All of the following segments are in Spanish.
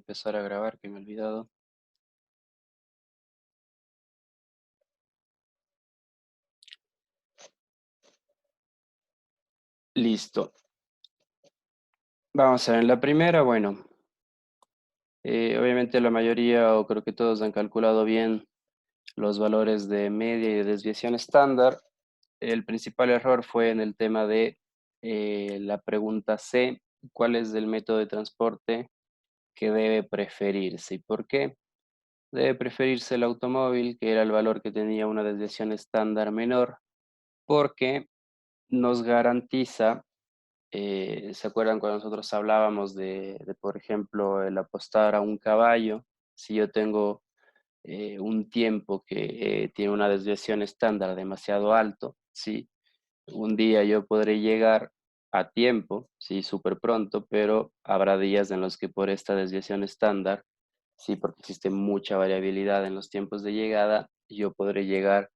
empezar a grabar, que me he olvidado. Listo. Vamos a ver, en la primera, bueno, obviamente la mayoría o creo que todos han calculado bien los valores de media y de desviación estándar. El principal error fue en el tema de la pregunta C, ¿cuál es el método de transporte que debe preferirse y por qué? Debe preferirse el automóvil, que era el valor que tenía una desviación estándar menor, porque nos garantiza. ¿Se acuerdan cuando nosotros hablábamos por ejemplo, el apostar a un caballo? Si yo tengo un tiempo que tiene una desviación estándar demasiado alto, ¿sí? Un día yo podré llegar a tiempo, sí, súper pronto, pero habrá días en los que por esta desviación estándar, sí, porque existe mucha variabilidad en los tiempos de llegada, yo podré llegar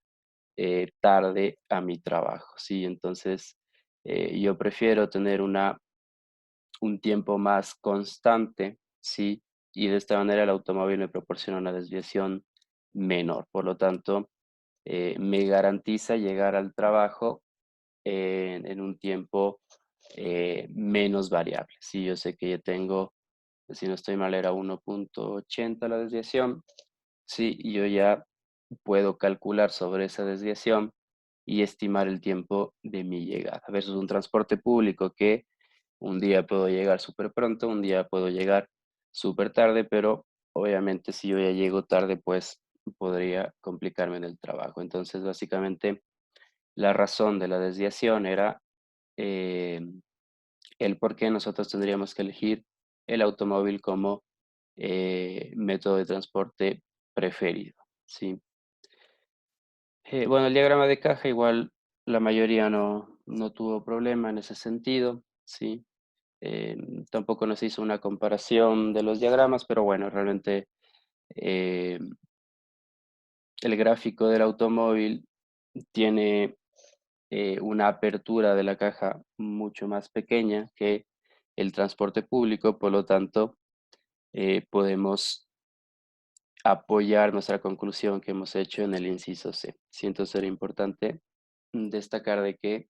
tarde a mi trabajo, ¿sí? Entonces, yo prefiero tener un tiempo más constante, ¿sí? Y de esta manera el automóvil me proporciona una desviación menor. Por lo tanto, me garantiza llegar al trabajo en un tiempo menos variable. Sí, yo sé que ya tengo, si no estoy mal, era 1,80 la desviación. Sí, y yo ya puedo calcular sobre esa desviación y estimar el tiempo de mi llegada versus un transporte público que un día puedo llegar súper pronto, un día puedo llegar súper tarde, pero obviamente si yo ya llego tarde, pues podría complicarme en el trabajo. Entonces, básicamente, la razón de la desviación era eh, el por qué nosotros tendríamos que elegir el automóvil como método de transporte preferido, ¿sí? Bueno, el diagrama de caja igual la mayoría no tuvo problema en ese sentido, ¿sí? Tampoco nos hizo una comparación de los diagramas, pero bueno, realmente eh, el gráfico del automóvil tiene una apertura de la caja mucho más pequeña que el transporte público, por lo tanto, podemos apoyar nuestra conclusión que hemos hecho en el inciso C. Siento ser importante destacar de que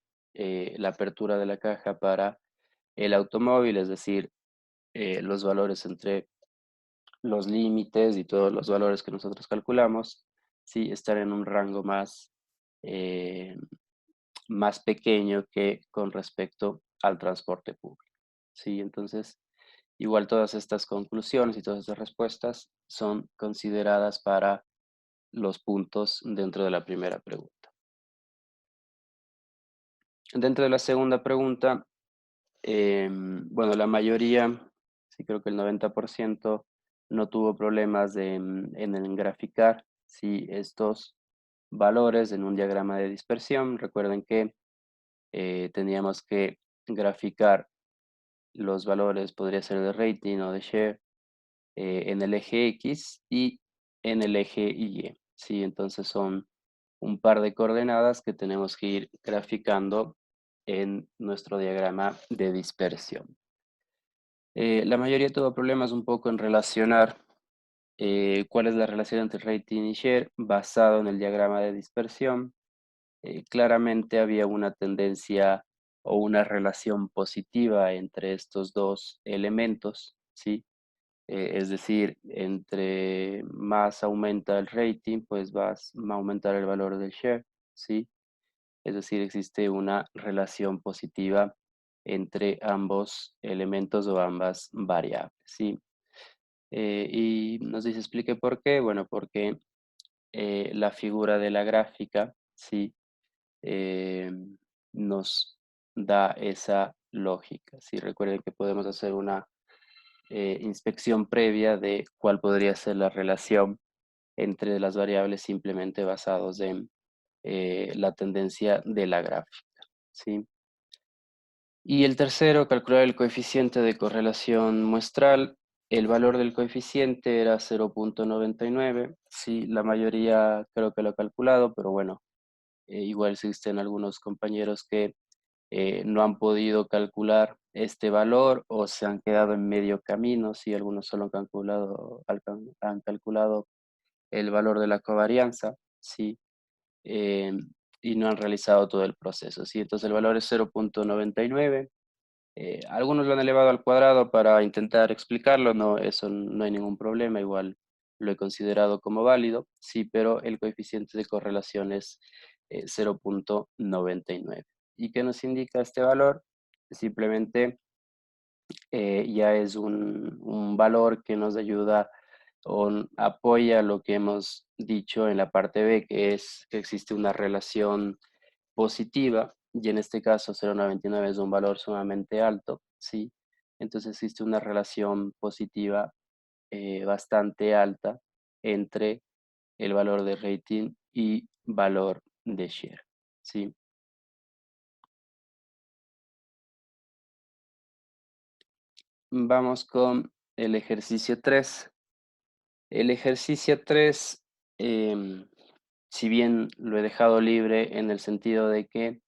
la apertura de la caja para el automóvil, es decir, los valores entre los límites y todos los valores que nosotros calculamos, sí, están en un rango eh, más pequeño que con respecto al transporte público. Sí, entonces, igual todas estas conclusiones y todas estas respuestas son consideradas para los puntos dentro de la primera pregunta. Dentro de la segunda pregunta, bueno, la mayoría, sí creo que el 90% no tuvo problemas en el graficar sí, estos valores en un diagrama de dispersión. Recuerden que teníamos que graficar los valores, podría ser de rating o de share, en el eje X y en el eje Y. ¿Sí? Entonces son un par de coordenadas que tenemos que ir graficando en nuestro diagrama de dispersión. La mayoría tuvo problemas un poco en relacionar cuál es la relación entre rating y share basado en el diagrama de dispersión. Claramente había una tendencia o una relación positiva entre estos dos elementos, ¿sí? Es decir, entre más aumenta el rating, pues va a aumentar el valor del share, ¿sí? Es decir, existe una relación positiva entre ambos elementos o ambas variables, ¿sí? Y nos dice, explique por qué. Bueno, porque la figura de la gráfica, ¿sí? eh, nos da esa lógica. Si recuerden que podemos hacer una inspección previa de cuál podría ser la relación entre las variables simplemente basados en la tendencia de la gráfica. ¿Sí? Y el tercero, calcular el coeficiente de correlación muestral. El valor del coeficiente era 0,99. Sí, la mayoría creo que lo ha calculado, pero bueno, igual existen algunos compañeros que no han podido calcular este valor o se han quedado en medio camino, si algunos solo han calculado el valor de la covarianza, ¿sí? Y no han realizado todo el proceso, ¿sí? Entonces el valor es 0,99. Algunos lo han elevado al cuadrado para intentar explicarlo, no, eso no hay ningún problema, igual lo he considerado como válido, sí, pero el coeficiente de correlación es 0,99. ¿Y qué nos indica este valor? Simplemente ya es un valor que nos ayuda o apoya lo que hemos dicho en la parte B, que es que existe una relación positiva, y en este caso 0,99 es un valor sumamente alto, ¿sí? Entonces existe una relación positiva bastante alta entre el valor de rating y valor de share, ¿sí? Vamos con el ejercicio 3. El ejercicio 3, si bien lo he dejado libre en el sentido de que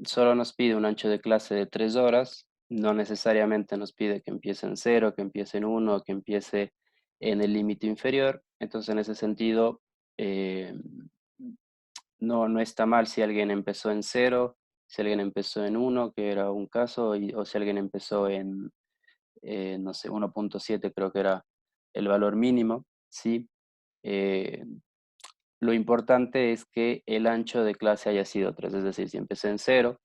solo nos pide un ancho de clase de 3 horas, no necesariamente nos pide que empiece en cero, que empiece en uno, que empiece en el límite inferior. Entonces, en ese sentido, em, no está mal si alguien empezó en cero, si alguien empezó en uno, que era un caso, o si alguien empezó en, no sé, 1,7 creo que era el valor mínimo, ¿sí? Eh, lo importante es que el ancho de clase haya sido 3, es decir, si empecé en cero,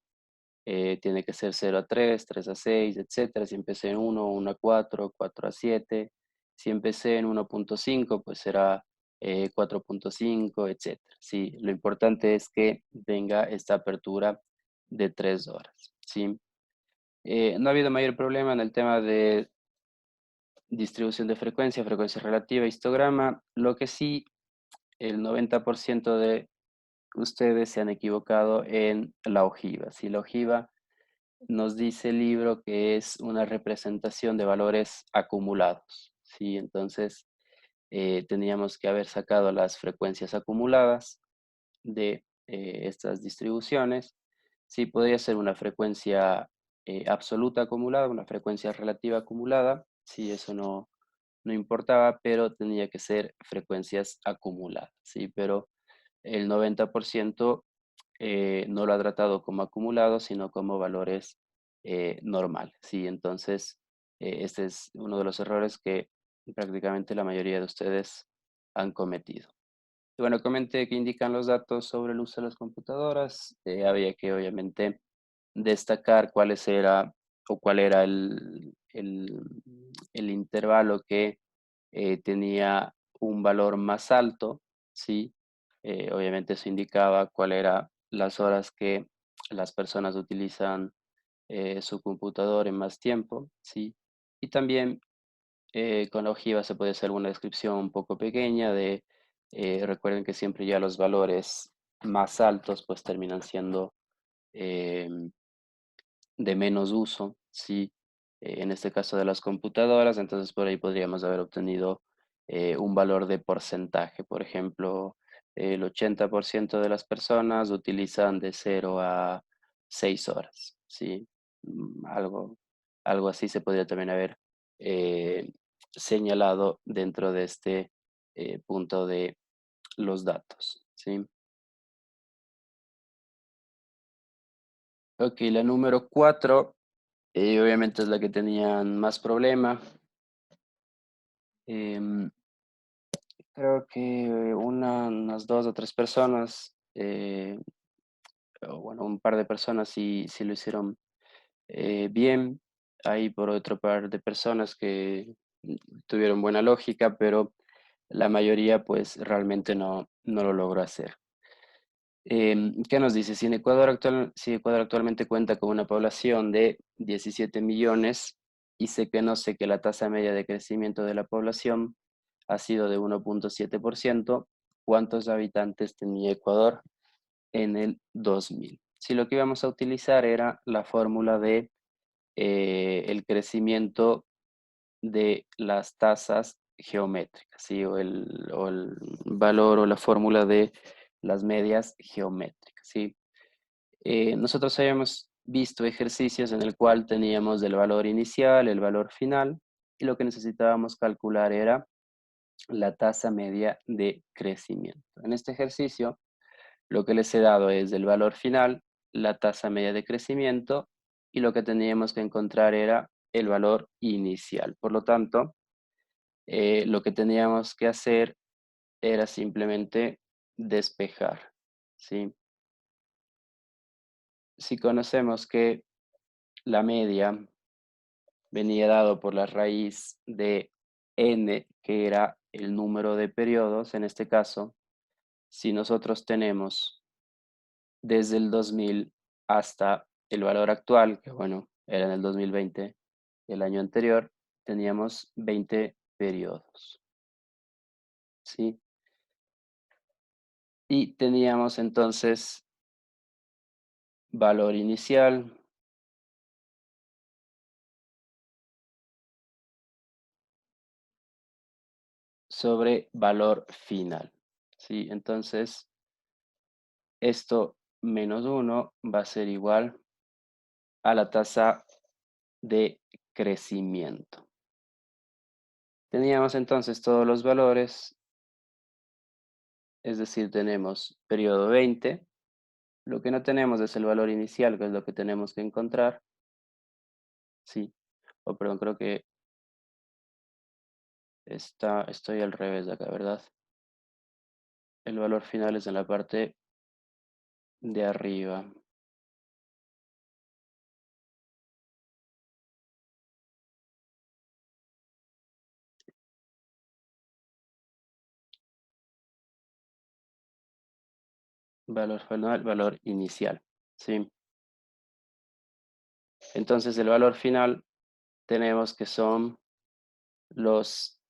tiene que ser 0 a 3, 3 a 6, etcétera. Si empecé en 1, 1 a 4, 4 a 7. Si empecé en 1,5, pues será 4,5, etcétera. Sí, lo importante es que tenga esta apertura de 3 horas, ¿sí? No ha habido mayor problema en el tema de distribución de frecuencia, frecuencia relativa, histograma. Lo que sí, el 90% de ustedes se han equivocado en la ojiva. Si la ojiva nos dice el libro que es una representación de valores acumulados, ¿sí? Entonces, teníamos que haber sacado las frecuencias acumuladas de estas distribuciones. Sí, podría ser una frecuencia absoluta acumulada, una frecuencia relativa acumulada, sí, eso no importaba, pero tenía que ser frecuencias acumuladas, ¿sí? Pero el 90% no lo ha tratado como acumulado, sino como valores normales, ¿sí? Entonces, este es uno de los errores que prácticamente la mayoría de ustedes han cometido. Y bueno, comenté que indican los datos sobre el uso de las computadoras. Había que obviamente destacar cuál era el intervalo que tenía un valor más alto, ¿sí? Obviamente eso indicaba cuál era las horas que las personas utilizan su computador en más tiempo, ¿sí? Y también con la ojiva se puede hacer una descripción un poco pequeña recuerden que siempre ya los valores más altos pues terminan siendo em, de menos uso, ¿sí? En este caso de las computadoras, entonces por ahí podríamos haber obtenido un valor de porcentaje. Por ejemplo, el 80% de las personas utilizan de 0 a 6 horas, ¿sí? Algo así se podría también haber eh, señalado dentro de este punto de los datos, ¿sí? Ok, la número 4, obviamente es la que tenían más problema. Em, Creo que unas 2 o 3 personas, o bueno, un par de personas sí lo hicieron bien. Hay por otro par de personas que tuvieron buena lógica, pero la mayoría pues realmente no lo logró hacer. ¿Qué nos dice? Si Ecuador actualmente cuenta con una población de 17 millones y se conoce que la tasa media de crecimiento de la población ha sido de 1,7%, ¿cuántos habitantes tenía Ecuador en el 2000? Si lo que íbamos a utilizar era la fórmula de el crecimiento de las tasas geométricas, ¿sí? O el valor o la fórmula de las medias geométricas, ¿sí? Nosotros sabemos visto ejercicios en el cual teníamos el valor inicial, el valor final, y lo que necesitábamos calcular era la tasa media de crecimiento. En este ejercicio, lo que les he dado es el valor final, la tasa media de crecimiento, y lo que teníamos que encontrar era el valor inicial. Por lo tanto, lo que teníamos que hacer era simplemente despejar, ¿sí? Si conocemos que la media venía dado por la raíz de n, que era el número de periodos, en este caso, si nosotros tenemos desde el 2000 hasta el valor actual, que bueno, era en el 2020, el año anterior, teníamos 20 periodos, ¿sí? Y teníamos entonces valor inicial sobre valor final, ¿sí? Entonces, esto menos uno va a ser igual a la tasa de crecimiento. Teníamos entonces todos los valores, es decir, tenemos periodo 20. Lo que no tenemos es el valor inicial, que es lo que tenemos que encontrar. Sí, o perdón, creo que estoy al revés de acá, ¿verdad? El valor final es en la parte de arriba. Valor final, valor inicial. Sí. Entonces el valor final tenemos que son los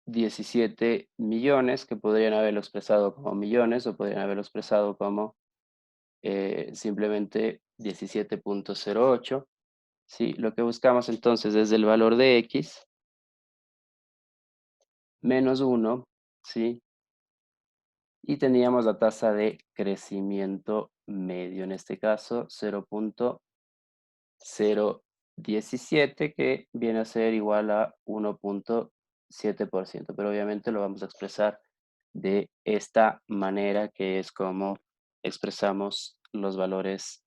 17 millones, que podrían haberlo expresado como millones o podrían haberlo expresado como simplemente 17,08. Sí, lo que buscamos entonces es el valor de x menos 1, ¿sí? Y teníamos la tasa de crecimiento medio, en este caso 0,017, que viene a ser igual a 1,7%, pero obviamente lo vamos a expresar de esta manera, que es como expresamos los valores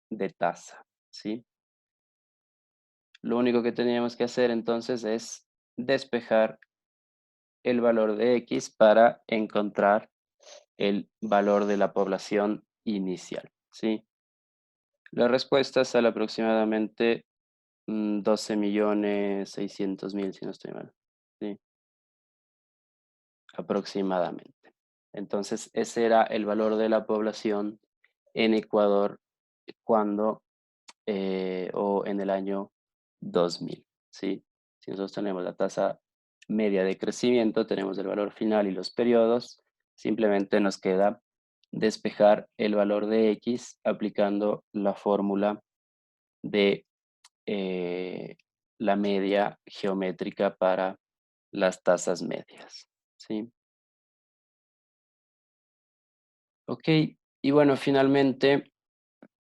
de tasa, ¿sí? Lo único que teníamos que hacer entonces es despejar el valor de x para encontrar el valor de la población inicial, ¿sí? La respuesta sale aproximadamente 12.600.000, si no estoy mal, ¿sí? Aproximadamente. Entonces, ese era el valor de la población en Ecuador cuando, o en el año 2000, ¿sí? Si nosotros tenemos la tasa media de crecimiento, tenemos el valor final y los periodos, simplemente nos queda despejar el valor de x aplicando la fórmula de eh, la media geométrica para las tasas medias, ¿sí? Ok, y bueno, finalmente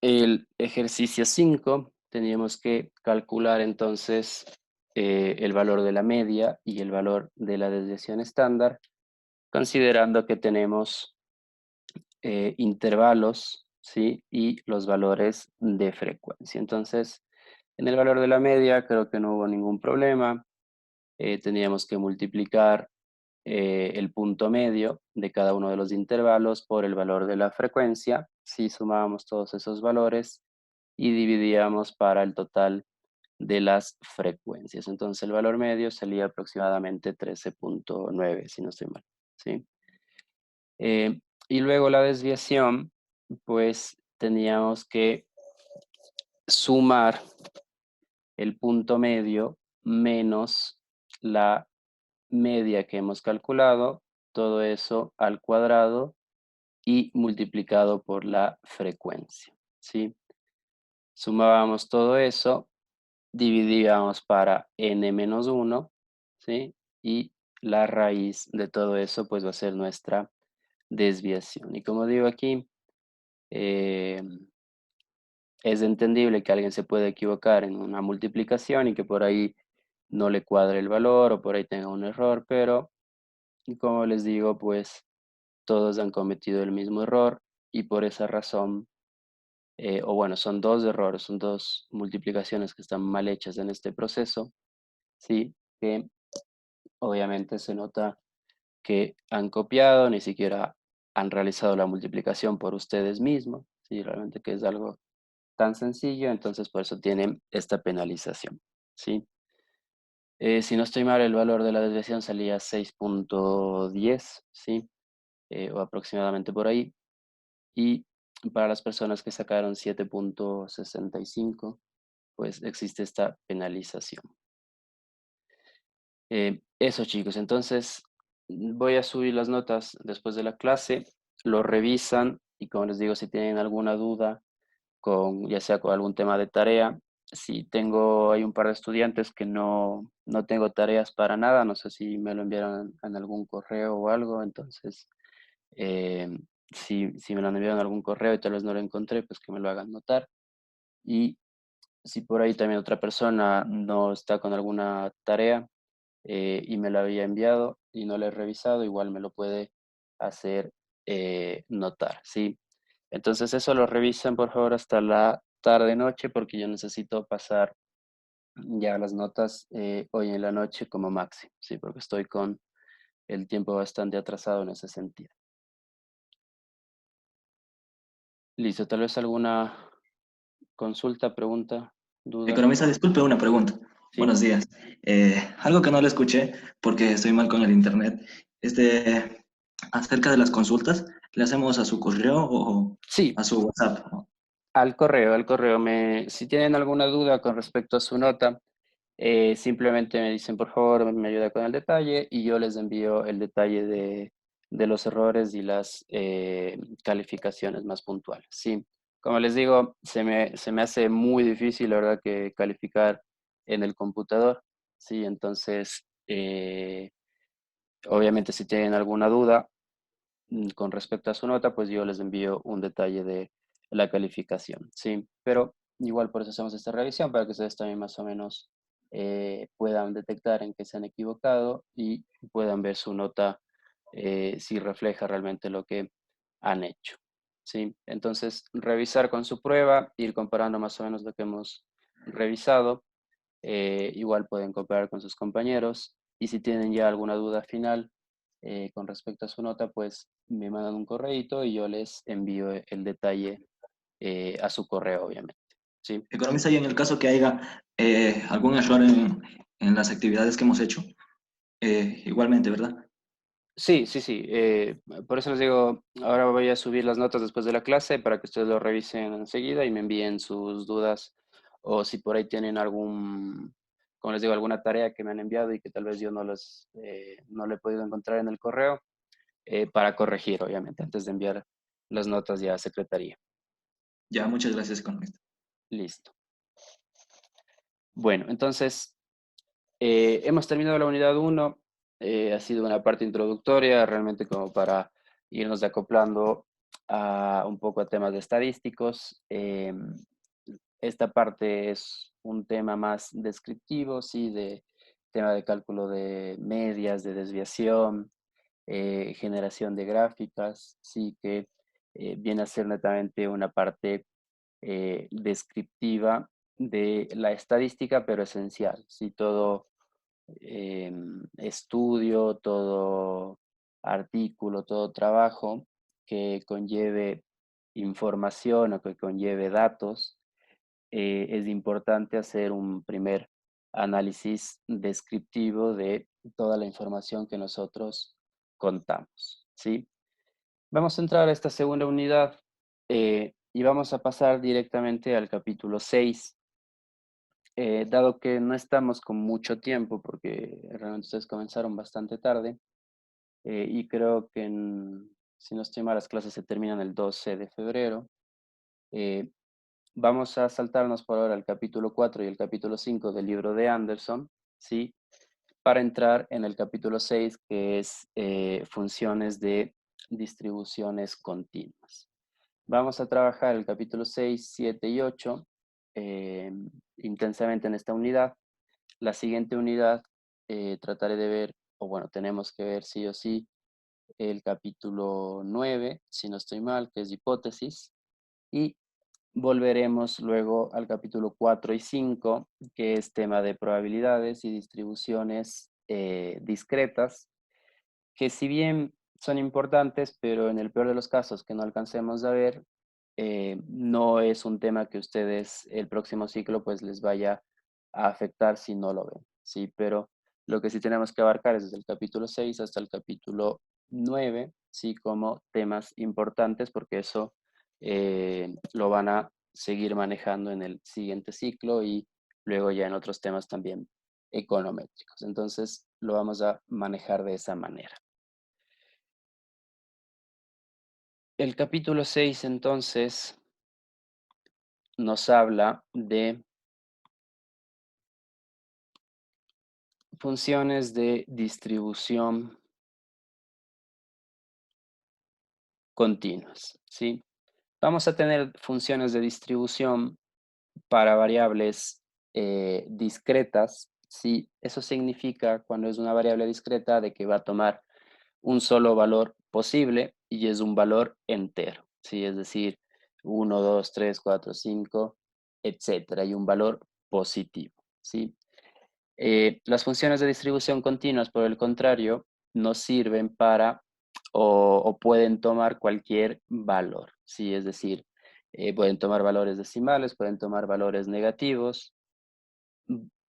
el ejercicio 5 teníamos que calcular entonces el valor de la media y el valor de la desviación estándar, considerando que tenemos intervalos, ¿sí? Y los valores de frecuencia. Entonces, en el valor de la media creo que no hubo ningún problema. Teníamos que multiplicar el punto medio de cada uno de los intervalos por el valor de la frecuencia. Si sumábamos todos esos valores y dividíamos para el total de las frecuencias. Entonces el valor medio salía aproximadamente 13,9, si no estoy mal, ¿sí? Y luego la desviación, pues teníamos que sumar el punto medio menos la media que hemos calculado, todo eso al cuadrado y multiplicado por la frecuencia, ¿sí? Sumábamos todo eso, dividíamos para n menos 1, ¿sí? Y la raíz de todo eso pues va a ser nuestra desviación. Y como digo aquí, eh, Es entendible que alguien se puede equivocar en una multiplicación y que por ahí no le cuadre el valor o por ahí tenga un error, pero como les digo, pues todos han cometido el mismo error y por esa razón, o bueno, son dos errores, son dos multiplicaciones que están mal hechas en este proceso, ¿sí? Que obviamente se nota que han copiado, ni siquiera han realizado la multiplicación por ustedes mismos, ¿sí? Realmente que es algo tan sencillo, entonces por eso tienen esta penalización, ¿sí? Si no estoy mal, el valor de la desviación salía 6.10, ¿sí? O aproximadamente por ahí. Y para las personas que sacaron 7.65, pues existe esta penalización. Eso chicos, entonces voy a subir las notas después de la clase, lo revisan y como les digo, si tienen alguna duda con, ya sea con algún tema de tarea, si tengo, hay un par de estudiantes que no tengo tareas para nada, no sé si me lo enviaron en algún correo o algo, entonces eh, si me lo han enviado en algún correo y tal vez no lo encontré, pues que me lo hagan notar. Y si por ahí también otra persona no está con alguna tarea y me lo había enviado y no lo he revisado, igual me lo puede hacer notar, ¿sí? Entonces eso lo revisan por favor hasta la tarde-noche porque yo necesito pasar ya las notas hoy en la noche como máximo, ¿sí? Porque estoy con el tiempo bastante atrasado en ese sentido. Listo, tal vez alguna consulta, pregunta, duda. Economista, disculpe una pregunta. Sí, Buenos días. Algo que no le escuché porque estoy mal con el internet. Este, acerca de las consultas, ¿le hacemos a su correo o sí, a su WhatsApp? al correo. Si tienen alguna duda con respecto a su nota, simplemente me dicen, por favor, me ayuda con el detalle y yo les envío el detalle de los errores y las calificaciones más puntuales. Sí, como les digo, se me hace muy difícil, la verdad, que calificar en el computador. Sí, entonces, obviamente, si tienen alguna duda, con respecto a su nota, pues yo les envío un detalle de la calificación, ¿sí? Pero igual por eso hacemos esta revisión, para que ustedes también más o menos puedan detectar en qué se han equivocado y puedan ver su nota si refleja realmente lo que han hecho, ¿sí? Entonces, revisar con su prueba, ir comparando más o menos lo que hemos revisado. Igual pueden comparar con sus compañeros y si tienen ya alguna duda final con respecto a su nota, pues me mandan un correíto y yo les envío el detalle a su correo, obviamente. ¿Sí? Economista, y en el caso que haya algún error en las actividades que hemos hecho, igualmente, ¿verdad? Sí, sí, sí. Por eso les digo, ahora voy a subir las notas después de la clase para que ustedes lo revisen enseguida y me envíen sus dudas o si por ahí tienen como les digo, alguna tarea que me han enviado y que tal vez yo no le he podido encontrar en el correo, para corregir, obviamente, antes de enviar las notas ya a secretaría. Ya, muchas gracias, economista. Listo. Bueno, entonces, hemos terminado la unidad uno. Ha sido una parte introductoria, realmente como para irnos acoplando a un poco a temas de estadísticos. Esta parte es un tema más descriptivo, sí, de tema de cálculo de medias, de desviación, generación de gráficas, sí, que viene a ser netamente una parte descriptiva de la estadística, pero esencial. Sí, todo estudio, todo artículo, todo trabajo que conlleve información o que conlleve datos, es importante hacer un primer análisis descriptivo de toda la información que nosotros contamos, ¿sí? Vamos a entrar a esta segunda unidad y vamos a pasar directamente al capítulo 6. Dado que no estamos con mucho tiempo, porque realmente ustedes comenzaron bastante tarde, y creo que, si no estoy mal, las clases se terminan el 12 de febrero, eh, vamos a saltarnos por ahora el capítulo 4 y el capítulo 5 del libro de Anderson, ¿sí? Para entrar en el capítulo 6 que es funciones de distribuciones continuas. Vamos a trabajar el capítulo 6, 7 y 8 intensamente en esta unidad. La siguiente unidad trataré de ver, o bueno, tenemos que ver sí o sí, el capítulo 9, si no estoy mal, que es hipótesis, y volveremos luego al capítulo 4 y 5, que es tema de probabilidades y distribuciones discretas, que si bien son importantes, pero en el peor de los casos que no alcancemos a ver, no es un tema que ustedes el próximo ciclo pues les vaya a afectar si no lo ven, ¿sí? Pero lo que sí tenemos que abarcar es desde el capítulo 6 hasta el capítulo 9, ¿sí? Como temas importantes, porque eso lo van a seguir manejando en el siguiente ciclo y luego ya en otros temas también econométricos. Entonces, lo vamos a manejar de esa manera. El capítulo 6, entonces, nos habla de funciones de distribución continuas, ¿sí? Vamos a tener funciones de distribución para variables discretas, ¿sí? Eso significa, cuando es una variable discreta, de que va a tomar un solo valor posible y es un valor entero, ¿sí? Es decir, 1, 2, 3, 4, 5, etcétera, y un valor positivo, ¿sí? Las funciones de distribución continuas, por el contrario, nos sirven para o pueden tomar cualquier valor, ¿sí? Es decir, pueden tomar valores decimales, pueden tomar valores negativos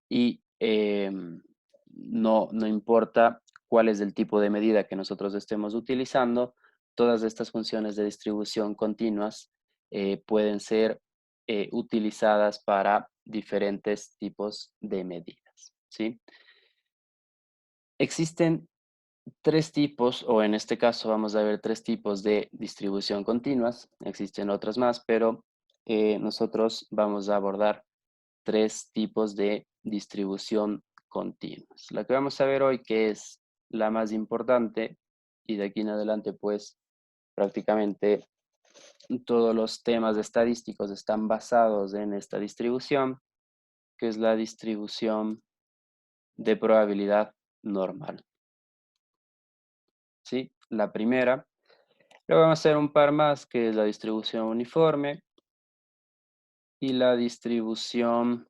y no importa cuál es el tipo de medida que nosotros estemos utilizando, todas estas funciones de distribución continuas pueden ser utilizadas para diferentes tipos de medidas, ¿sí? Existen tres tipos, o en este caso vamos a ver tres tipos de distribución continuas. Existen otras más, pero nosotros vamos a abordar tres tipos de distribución continuas. La que vamos a ver hoy, que es la más importante, y de aquí en adelante, pues prácticamente todos los temas estadísticos están basados en esta distribución, que es la distribución de probabilidad normal. ¿Sí? La primera. Luego vamos a hacer un par más, que es la distribución uniforme y la distribución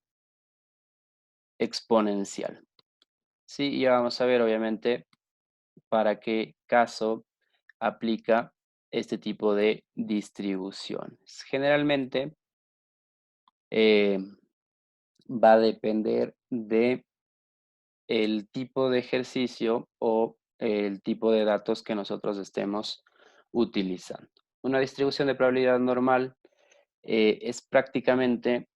exponencial. Sí, y ya vamos a ver, obviamente, para qué caso aplica este tipo de distribuciones. Generalmente eh, va a depender de el tipo de ejercicio o el tipo de datos que nosotros estemos utilizando. Una distribución de probabilidad normal es prácticamente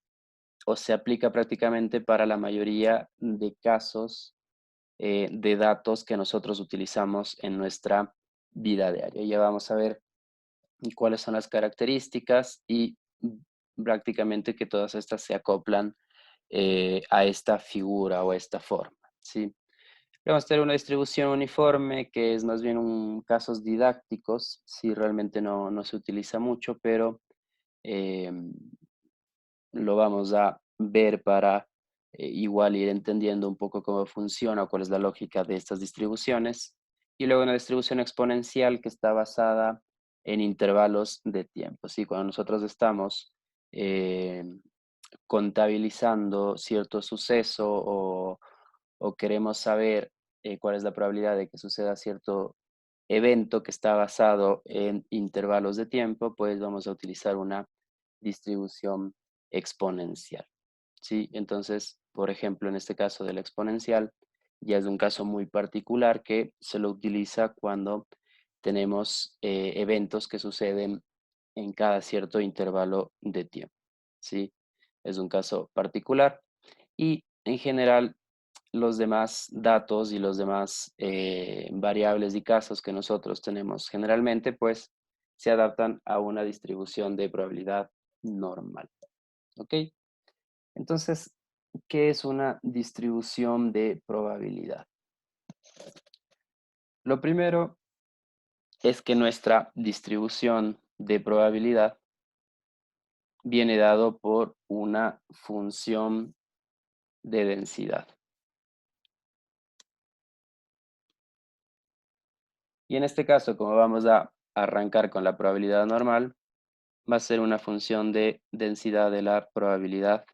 o se aplica prácticamente para la mayoría de casos de datos que nosotros utilizamos en nuestra vida diaria. Ya vamos a ver cuáles son las características y prácticamente que todas estas se acoplan a esta figura o a esta forma, ¿sí? Vamos a tener una distribución uniforme que es más bien un casos didácticos, si realmente no se utiliza mucho, pero eh, lo vamos a ver para igual ir entendiendo un poco cómo funciona o cuál es la lógica de estas distribuciones. Y luego una distribución exponencial que está basada en intervalos de tiempo. ¿Sí? Cuando nosotros estamos eh, contabilizando cierto suceso o queremos saber cuál es la probabilidad de que suceda cierto evento que está basado en intervalos de tiempo, pues vamos a utilizar una distribución exponencial, ¿sí? Entonces, por ejemplo, en este caso de la exponencial, ya es un caso muy particular que se lo utiliza cuando tenemos eventos que suceden en cada cierto intervalo de tiempo, ¿sí? Es un caso particular y en general los demás datos y los demás variables y casos que nosotros tenemos generalmente, pues se adaptan a una distribución de probabilidad normal. ¿Ok? Entonces, ¿qué es una distribución de probabilidad? Lo primero es que nuestra distribución de probabilidad viene dado por una función de densidad. Y en este caso, como vamos a arrancar con la probabilidad normal, va a ser una función de densidad de la probabilidad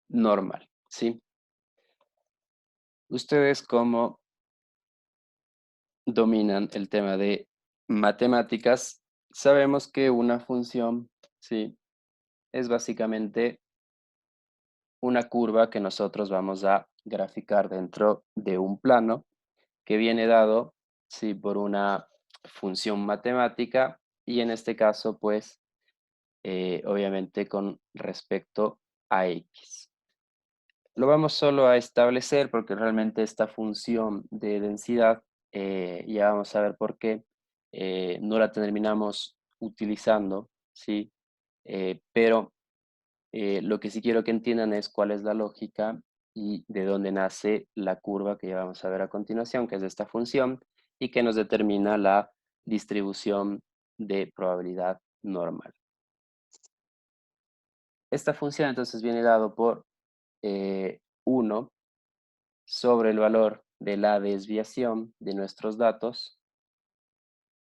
normal, ¿sí? Ustedes como dominan el tema de matemáticas, sabemos que una función, ¿sí? Es básicamente una curva que nosotros vamos a graficar dentro de un plano que viene dado, ¿sí? Por una función matemática y en este caso, pues, obviamente con respecto a x. Lo vamos solo a establecer porque realmente esta función de densidad, ya vamos a ver por qué, no la terminamos utilizando, ¿sí? Pero lo que sí quiero que entiendan es cuál es la lógica y de dónde nace la curva que ya vamos a ver a continuación, que es esta función, y que nos determina la distribución de probabilidad normal. Esta función entonces viene dado por 1 sobre el valor de la desviación de nuestros datos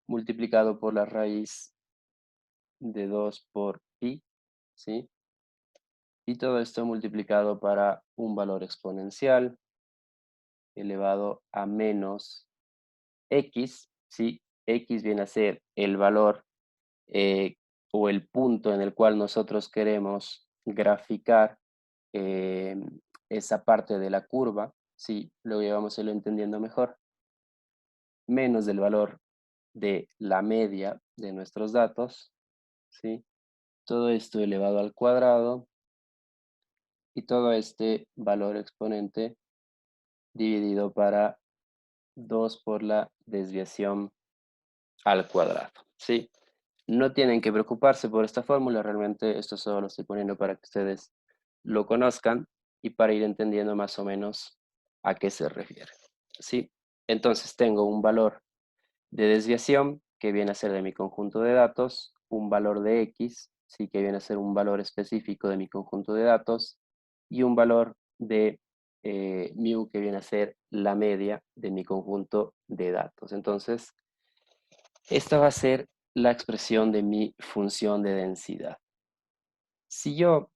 multiplicado por la raíz de 2 por pi, ¿sí? Y todo esto multiplicado para un valor exponencial elevado a menos x, ¿sí? X viene a ser el valor o el punto en el cual nosotros queremos graficar eh, esa parte de la curva, ¿sí? Luego ya vamos a irlo entendiendo mejor, menos del valor de la media de nuestros datos, ¿sí? Todo esto elevado al cuadrado y todo este valor exponente dividido para 2 por la desviación al cuadrado, ¿sí? No tienen que preocuparse por esta fórmula, realmente esto solo lo estoy poniendo para que ustedes lo conozcan y para ir entendiendo más o menos a qué se refiere, ¿sí? Entonces tengo un valor de desviación que viene a ser de mi conjunto de datos, un valor de x, ¿sí? Que viene a ser un valor específico de mi conjunto de datos y un valor de mu que viene a ser la media de mi conjunto de datos. Entonces, esta va a ser la expresión de mi función de densidad. Si yo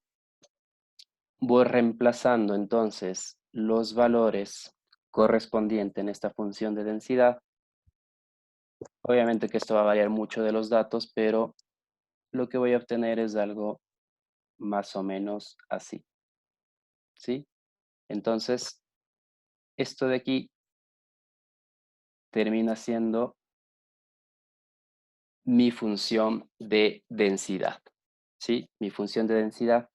voy reemplazando entonces los valores correspondientes en esta función de densidad, obviamente que esto va a variar mucho de los datos, pero lo que voy a obtener es algo más o menos así, ¿sí? Entonces, esto de aquí termina siendo mi función de densidad, ¿sí? Mi función de densidad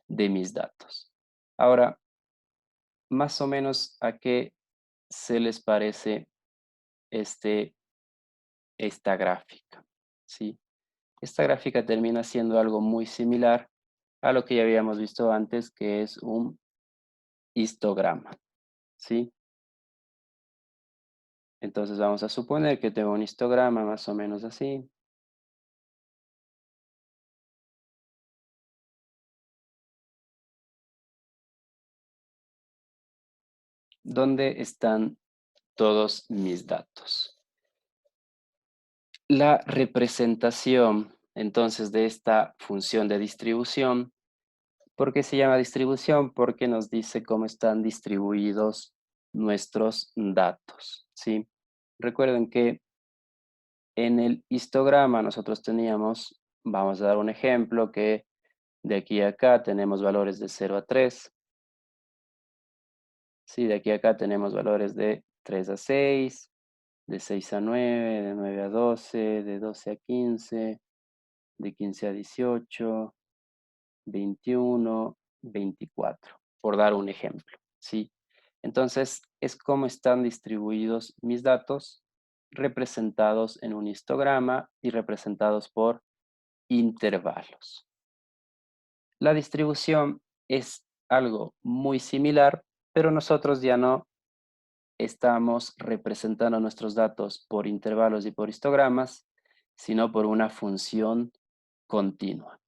de mis datos. Ahora, más o menos a qué se les parece este, esta gráfica, ¿sí? Esta gráfica termina siendo algo muy similar a lo que ya habíamos visto antes, que es un histograma, ¿sí? Entonces vamos a suponer que tengo un histograma más o menos así. Donde están todos mis datos. La representación, entonces, de esta función de distribución, ¿por qué se llama distribución? Porque nos dice cómo están distribuidos nuestros datos, ¿sí? Recuerden que en el histograma nosotros teníamos, vamos a dar un ejemplo, que de aquí a acá tenemos valores de 0 a 3. Sí, de aquí a acá tenemos valores de 3 a 6, de 6 a 9, de 9 a 12, de 12 a 15, de 15 a 18, 21, 24, por dar un ejemplo, ¿sí? Entonces, es cómo están distribuidos mis datos representados en un histograma y representados por intervalos. La distribución es algo muy similar, pero nosotros ya no estamos representando nuestros datos por intervalos y por histogramas, sino por una función continua.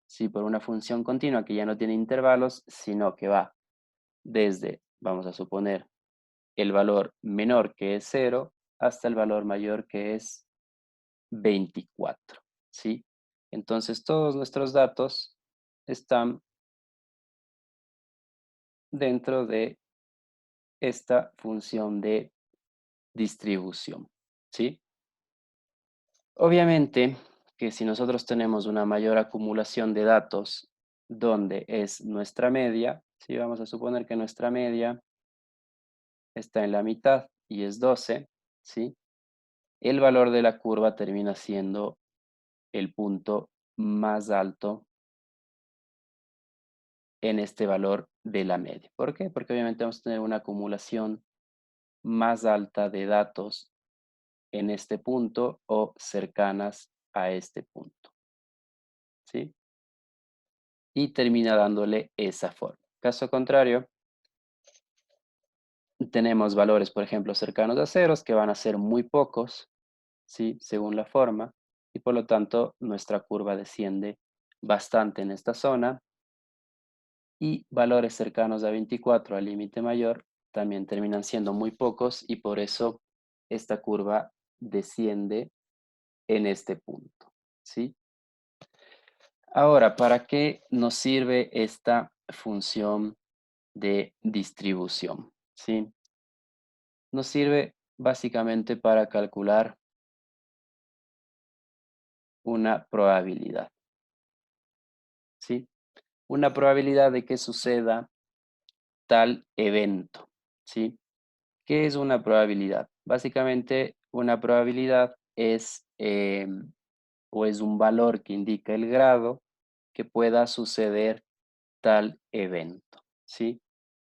Sí, por una función continua que ya no tiene intervalos, sino que va desde, vamos a suponer, el valor menor que es 0 hasta el valor mayor que es 24, ¿sí? Entonces todos nuestros datos están dentro de esta función de distribución, ¿sí? Obviamente que si nosotros tenemos una mayor acumulación de datos donde es nuestra media, ¿sí? Vamos a suponer que nuestra media está en la mitad y es 12, ¿sí? El valor de la curva termina siendo el punto más alto en este valor de la media. ¿Por qué? Porque obviamente vamos a tener una acumulación más alta de datos en este punto o cercanas a este punto, ¿sí? Y termina dándole esa forma. Caso contrario, tenemos valores, por ejemplo, cercanos a ceros que van a ser muy pocos, ¿sí? Según la forma, y por lo tanto nuestra curva desciende bastante en esta zona, y valores cercanos a 24 al límite mayor también terminan siendo muy pocos y por eso esta curva desciende en este punto, ¿sí? Ahora, ¿para qué nos sirve esta función de distribución? ¿Sí? Nos sirve básicamente para calcular una probabilidad, ¿sí? Una probabilidad de que suceda tal evento, ¿sí? ¿Qué es una probabilidad? Básicamente, una probabilidad es, o es un valor que indica el grado que pueda suceder tal evento, ¿sí?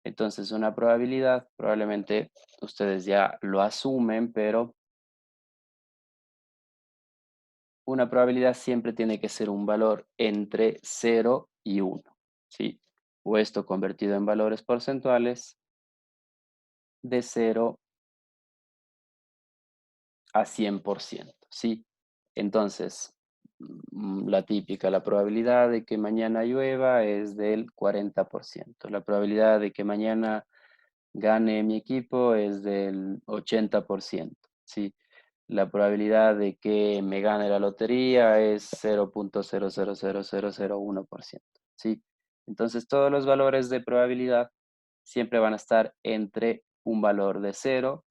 Entonces, una probabilidad, probablemente ustedes ya lo asumen, pero una probabilidad siempre tiene que ser un valor entre 0 y 1, ¿sí? O esto convertido en valores porcentuales de 0 a 100%, ¿sí? Entonces, la típica, la probabilidad de que mañana llueva es del 40%. La probabilidad de que mañana gane mi equipo es del 80%, ¿sí? La probabilidad de que me gane la lotería es 0.000001%, ¿sí? Entonces, todos los valores de probabilidad siempre van a estar entre un valor de 0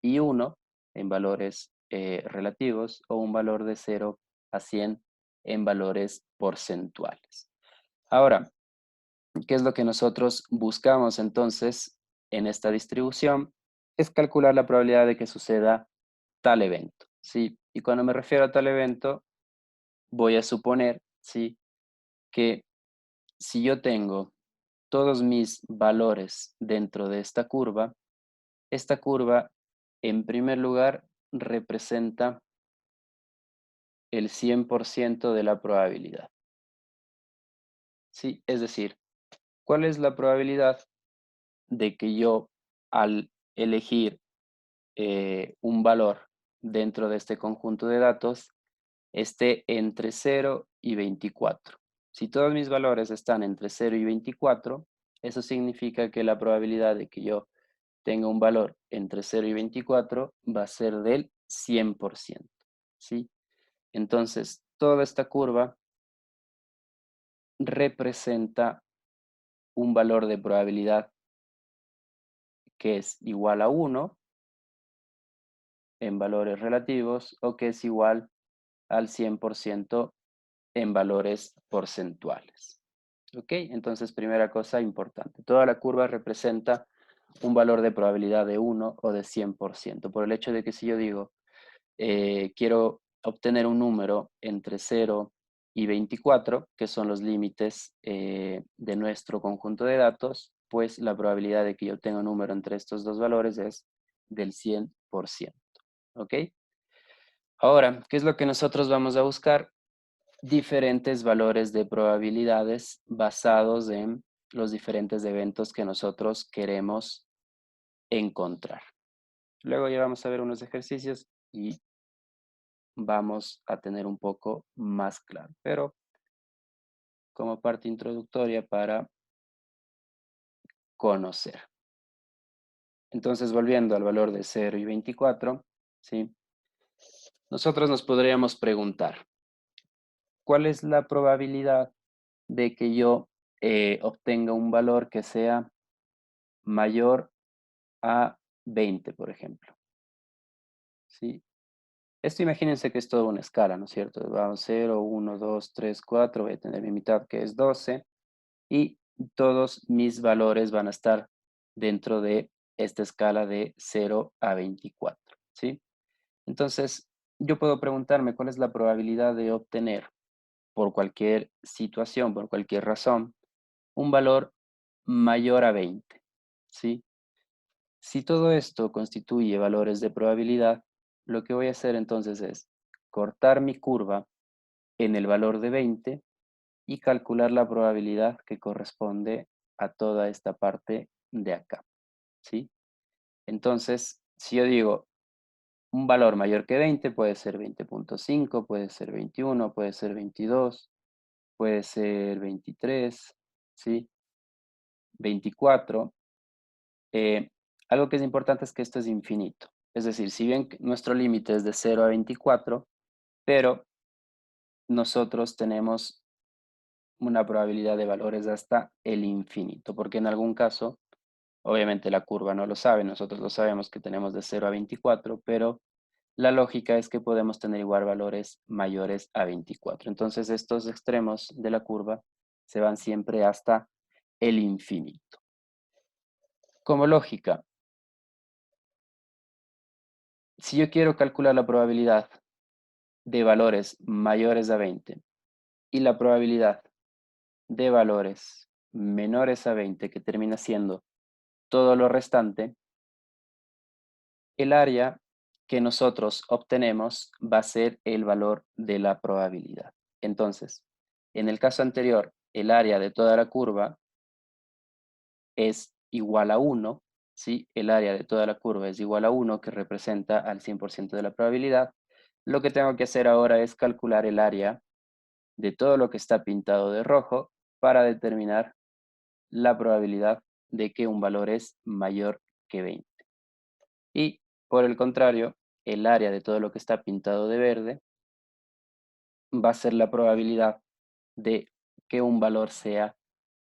y 1 en valores relativos o un valor de 0 a 100 en valores porcentuales. Ahora, ¿qué es lo que nosotros buscamos entonces en esta distribución? Es calcular la probabilidad de que suceda tal evento, ¿sí? Y cuando me refiero a tal evento, voy a suponer, ¿sí? Que si yo tengo todos mis valores dentro de esta curva, en primer lugar, representa el 100% de la probabilidad, ¿sí? Es decir, ¿cuál es la probabilidad de que yo al elegir un valor dentro de este conjunto de datos esté entre 0 y 24? Si todos mis valores están entre 0 y 24, eso significa que la probabilidad de que yo tenga un valor entre 0 y 24 va a ser del 100%, ¿sí? Entonces, toda esta curva representa un valor de probabilidad que es igual a 1 en valores relativos o que es igual al 100% en valores porcentuales. ¿Ok? Entonces, primera cosa importante, toda la curva representa un valor de probabilidad de 1 o de 100%, por el hecho de que si yo digo, quiero obtener un número entre 0 y 24, que son los límites de nuestro conjunto de datos, pues la probabilidad de que yo tenga un número entre estos dos valores es del 100%. ¿Ok? Ahora, ¿qué es lo que nosotros vamos a buscar? Diferentes valores de probabilidades basados en los diferentes eventos que nosotros queremos encontrar. Luego ya vamos a ver unos ejercicios y vamos a tener un poco más claro. Pero como parte introductoria para conocer. Entonces, volviendo al valor de 0 y 24, ¿sí? Nosotros nos podríamos preguntar, ¿cuál es la probabilidad de que yo obtenga un valor que sea mayor a 20, por ejemplo? ¿Sí? Esto imagínense que es toda una escala, ¿no es cierto? Vamos 0, 1, 2, 3, 4, voy a tener mi mitad que es 12 y todos mis valores van a estar dentro de esta escala de 0 a 24, ¿sí? Entonces, yo puedo preguntarme cuál es la probabilidad de obtener por cualquier situación, por cualquier razón, un valor mayor a 20, ¿sí? Si todo esto constituye valores de probabilidad, lo que voy a hacer entonces es cortar mi curva en el valor de 20 y calcular la probabilidad que corresponde a toda esta parte de acá, ¿sí? Entonces, si yo digo un valor mayor que 20, puede ser 20,5, puede ser 21, puede ser 22, puede ser 23, ¿sí? 24. Eh, Algo que es importante es que esto es infinito. Es decir, si bien nuestro límite es de 0 a 24, pero nosotros tenemos una probabilidad de valores hasta el infinito, porque en algún caso, obviamente la curva no lo sabe, nosotros lo sabemos que tenemos de 0 a 24, pero la lógica es que podemos tener igual valores mayores a 24. Entonces estos extremos de la curva se van siempre hasta el infinito. Como lógica, si yo quiero calcular la probabilidad de valores mayores a 20 y la probabilidad de valores menores a 20, que termina siendo todo lo restante, el área que nosotros obtenemos va a ser el valor de la probabilidad. Entonces, en el caso anterior, el área de toda la curva es igual a 1, ¿sí? El área de toda la curva es igual a 1, que representa al 100% de la probabilidad. Lo que tengo que hacer ahora es calcular el área de todo lo que está pintado de rojo para determinar la probabilidad de que un valor es mayor que 20. Y por el contrario, el área de todo lo que está pintado de verde va a ser la probabilidad de que un valor sea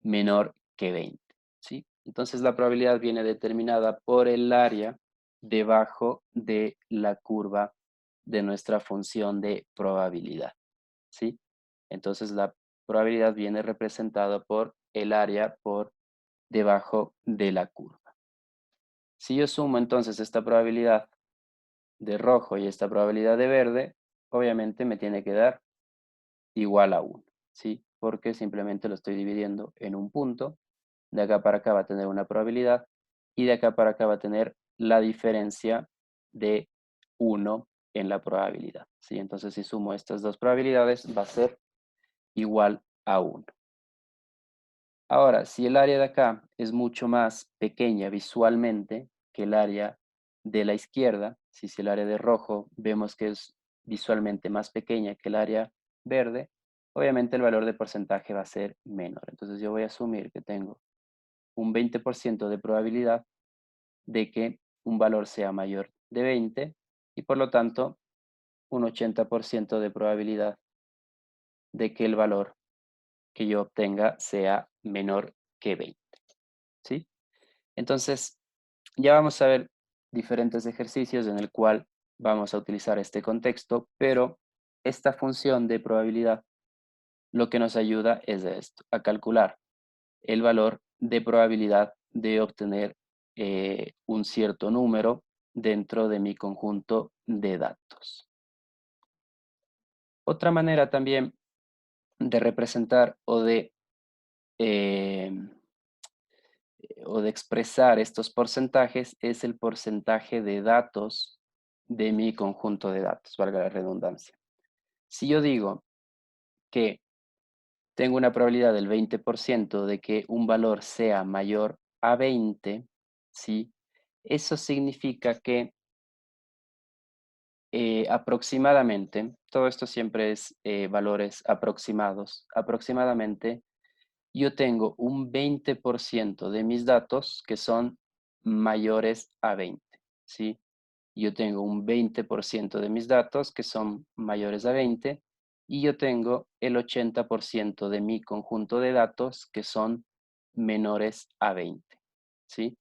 menor que 20, ¿sí? Entonces la probabilidad viene determinada por el área debajo de la curva de nuestra función de probabilidad, ¿sí? Entonces la probabilidad viene representada por el área por debajo de la curva. Si yo sumo entonces esta probabilidad de rojo y esta probabilidad de verde, obviamente me tiene que dar igual a 1, ¿sí? Porque simplemente lo estoy dividiendo en un punto. De acá para acá va a tener una probabilidad y de acá para acá va a tener la diferencia de 1 en la probabilidad, ¿sí? Entonces, si sumo estas dos probabilidades, va a ser igual a 1. Ahora, si el área de acá es mucho más pequeña visualmente que el área de la izquierda, si el área de rojo vemos que es visualmente más pequeña que el área verde, obviamente el valor de porcentaje va a ser menor. Entonces yo voy a asumir que tengo un 20% de probabilidad de que un valor sea mayor de 20 y por lo tanto un 80% de probabilidad de que el valor que yo obtenga sea menor que 20, ¿sí? Entonces, ya vamos a ver diferentes ejercicios en el cual vamos a utilizar este contexto, pero esta función de probabilidad lo que nos ayuda es esto, a calcular el valor de probabilidad de obtener un cierto número dentro de mi conjunto de datos. Otra manera también de representar eh, o de expresar estos porcentajes es el porcentaje de datos de mi conjunto de datos, valga la redundancia. Si yo digo que tengo una probabilidad del 20% de que un valor sea mayor a 20, ¿sí? Eso significa que aproximadamente, todo esto siempre es valores aproximados, aproximadamente yo tengo un 20% de mis datos que son mayores a 20, ¿sí? Yo tengo un 20% de mis datos que son mayores a 20 y yo tengo el 80% de mi conjunto de datos que son menores a 20, ¿sí?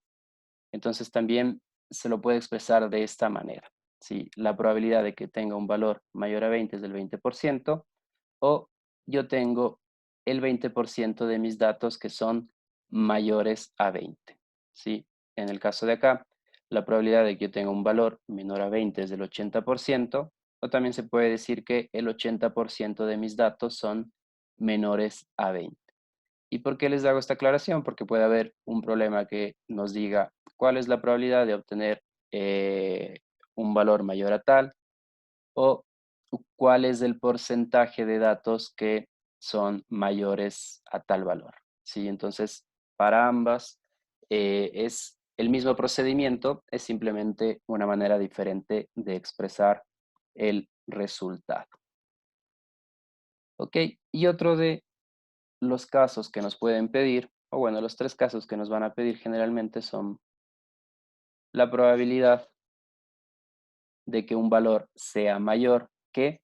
Entonces también se lo puede expresar de esta manera, ¿sí? La probabilidad de que tenga un valor mayor a 20 es del 20% o yo tengo el 20% de mis datos que son mayores a 20, ¿sí? En el caso de acá, la probabilidad de que yo tenga un valor menor a 20 es del 80%, o también se puede decir que el 80% de mis datos son menores a 20. ¿Y por qué les hago esta aclaración? Porque puede haber un problema que nos diga cuál es la probabilidad de obtener eh, un valor mayor a tal o cuál es el porcentaje de datos que son mayores a tal valor. ¿Sí? Entonces, para ambas es el mismo procedimiento, es simplemente una manera diferente de expresar el resultado. ¿Ok? Y otro de los casos que nos pueden pedir, o bueno, los tres casos que nos van a pedir generalmente son la probabilidad de que un valor sea mayor que,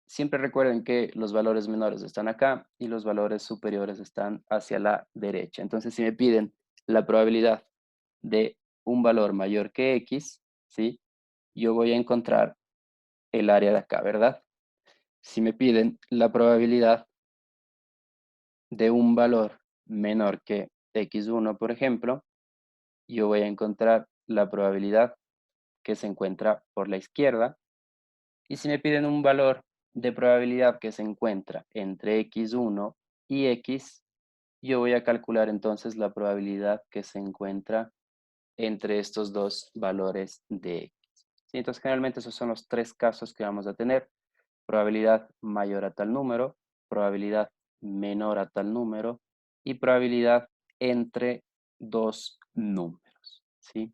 siempre recuerden que los valores menores están acá y los valores superiores están hacia la derecha. Entonces, si me piden la probabilidad de un valor mayor que X, ¿sí? Yo voy a encontrar el área de acá, ¿verdad? Si me piden la probabilidad de un valor menor que X1, por ejemplo, yo voy a encontrar la probabilidad que se encuentra por la izquierda. Y si me piden un valor de probabilidad que se encuentra entre x1 y x, yo voy a calcular entonces la probabilidad que se encuentra entre estos dos valores de x. ¿Sí? Entonces, generalmente esos son los tres casos que vamos a tener. Probabilidad mayor a tal número, probabilidad menor a tal número y probabilidad entre dos números. ¿Sí?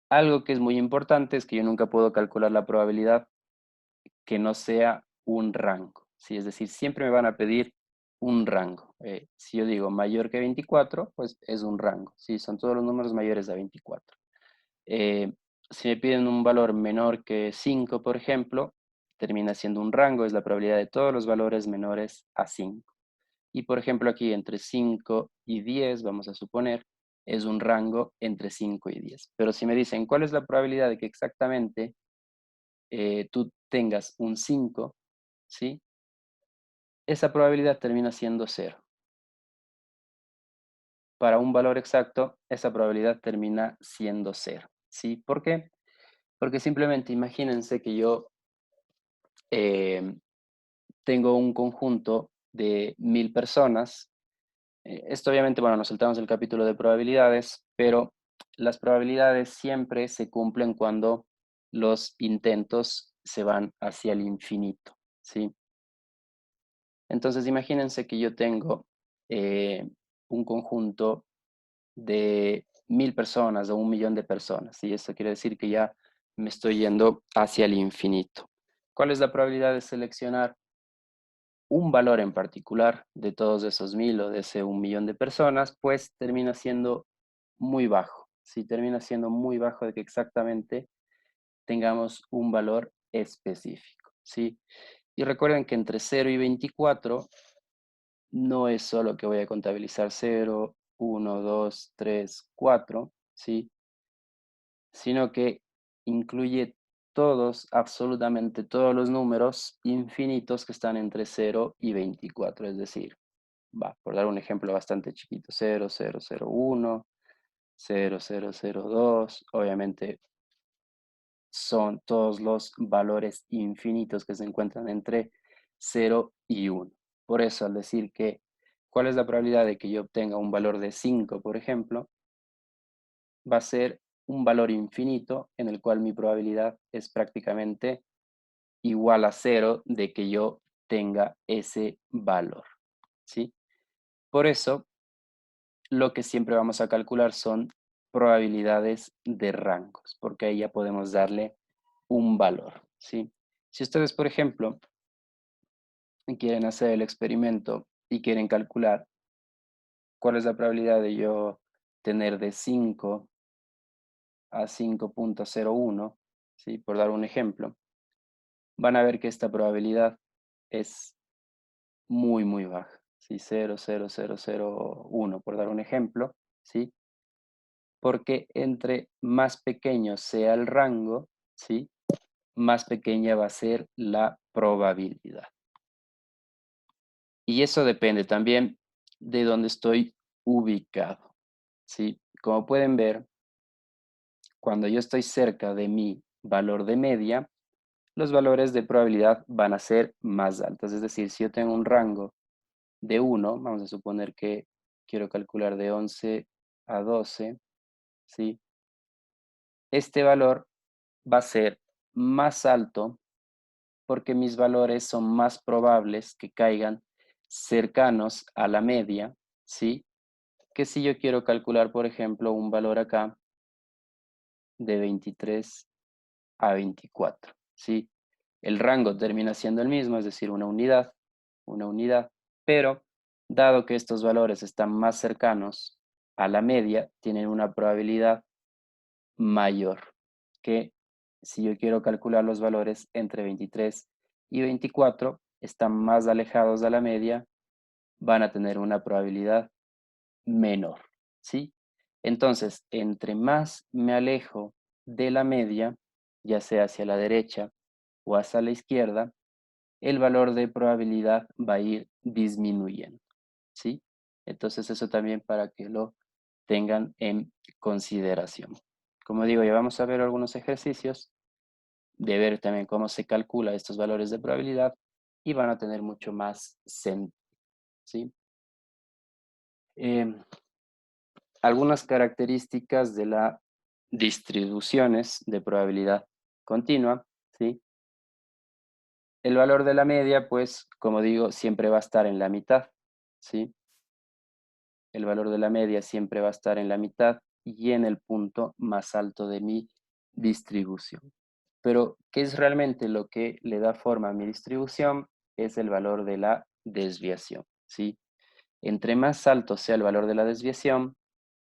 Algo que es muy importante es que yo nunca puedo calcular la probabilidad que no sea un rango, ¿sí? Es decir, siempre me van a pedir un rango. Si yo digo mayor que 24, pues es un rango, ¿sí? Son todos los números mayores a 24. Eh, si me piden un valor menor que 5, por ejemplo, termina siendo un rango, es la probabilidad de todos los valores menores a 5. Y por ejemplo aquí entre 5 y 10, vamos a suponer, es un rango entre 5 y 10. Pero si me dicen cuál es la probabilidad de que exactamente tú tengas un 5, ¿sí? Esa probabilidad termina siendo cero. Para un valor exacto, esa probabilidad termina siendo cero, ¿sí? ¿Por qué? Porque simplemente imagínense que yo eh, tengo un conjunto de 1000 personas. Esto obviamente, bueno, nos saltamos el capítulo de probabilidades, pero las probabilidades siempre se cumplen cuando los intentos se van hacia el infinito, ¿sí? Entonces, imagínense que yo tengo un conjunto de 1000 personas o 1 millón de personas, y eso quiere decir que ya me estoy yendo hacia el infinito. ¿Cuál es la probabilidad de seleccionar un valor en particular de todos esos 1000 o de ese 1 millón de personas? Pues termina siendo muy bajo. Sí, termina siendo muy bajo de que exactamente tengamos un valor específico. ¿Sí? Y recuerden que entre 0 y 24 no es solo que voy a contabilizar 0, 1, 2, 3, 4, ¿sí? Sino que incluye todos, absolutamente todos los números infinitos que están entre 0 y 24. Es decir, por dar un ejemplo bastante chiquito, 0, 0, 0, 1, 0, 0, 0, 2, obviamente son todos los valores infinitos que se encuentran entre 0 y 1. Por eso, al decir que, ¿cuál es la probabilidad de que yo obtenga un valor de 5, por ejemplo? Va a ser un valor infinito en el cual mi probabilidad es prácticamente igual a 0 de que yo tenga ese valor, ¿sí? Por eso, lo que siempre vamos a calcular son probabilidades de rangos, porque ahí ya podemos darle un valor, ¿sí? Si ustedes, por ejemplo, quieren hacer el experimento y quieren calcular cuál es la probabilidad de yo tener de 5 a 5,01, ¿sí? Por dar un ejemplo, van a ver que esta probabilidad es muy, muy baja, ¿sí? 0,0001, por dar un ejemplo, ¿sí? Porque entre más pequeño sea el rango, ¿sí? Más pequeña va a ser la probabilidad. Y eso depende también de dónde estoy ubicado, ¿sí? Como pueden ver, cuando yo estoy cerca de mi valor de media, los valores de probabilidad van a ser más altos. Es decir, si yo tengo un rango de 1, vamos a suponer que quiero calcular de 11 a 12, ¿sí? Este valor va a ser más alto porque mis valores son más probables que caigan cercanos a la media, ¿sí? Que si yo quiero calcular, por ejemplo, un valor acá de 23 a 24, ¿sí? El rango termina siendo el mismo, es decir, una unidad, pero dado que estos valores están más cercanos a la media, tienen una probabilidad mayor que si yo quiero calcular los valores entre 23 y 24, están más alejados de la media, van a tener una probabilidad menor, ¿sí? Entonces, entre más me alejo de la media, ya sea hacia la derecha o hacia la izquierda, el valor de probabilidad va a ir disminuyendo, ¿sí? Entonces, eso también para que lo tengan en consideración. Como digo, ya vamos a ver algunos ejercicios de ver también cómo se calcula estos valores de probabilidad y van a tener mucho más sentido, ¿sí? Em, Algunas características de las distribuciones de probabilidad continua, ¿sí? El valor de la media, pues, como digo, siempre va a estar en la mitad, ¿sí? El valor de la media siempre va a estar en la mitad y en el punto más alto de mi distribución. Pero, ¿qué es realmente lo que le da forma a mi distribución? Es el valor de la desviación, ¿sí? Entre más alto sea el valor de la desviación,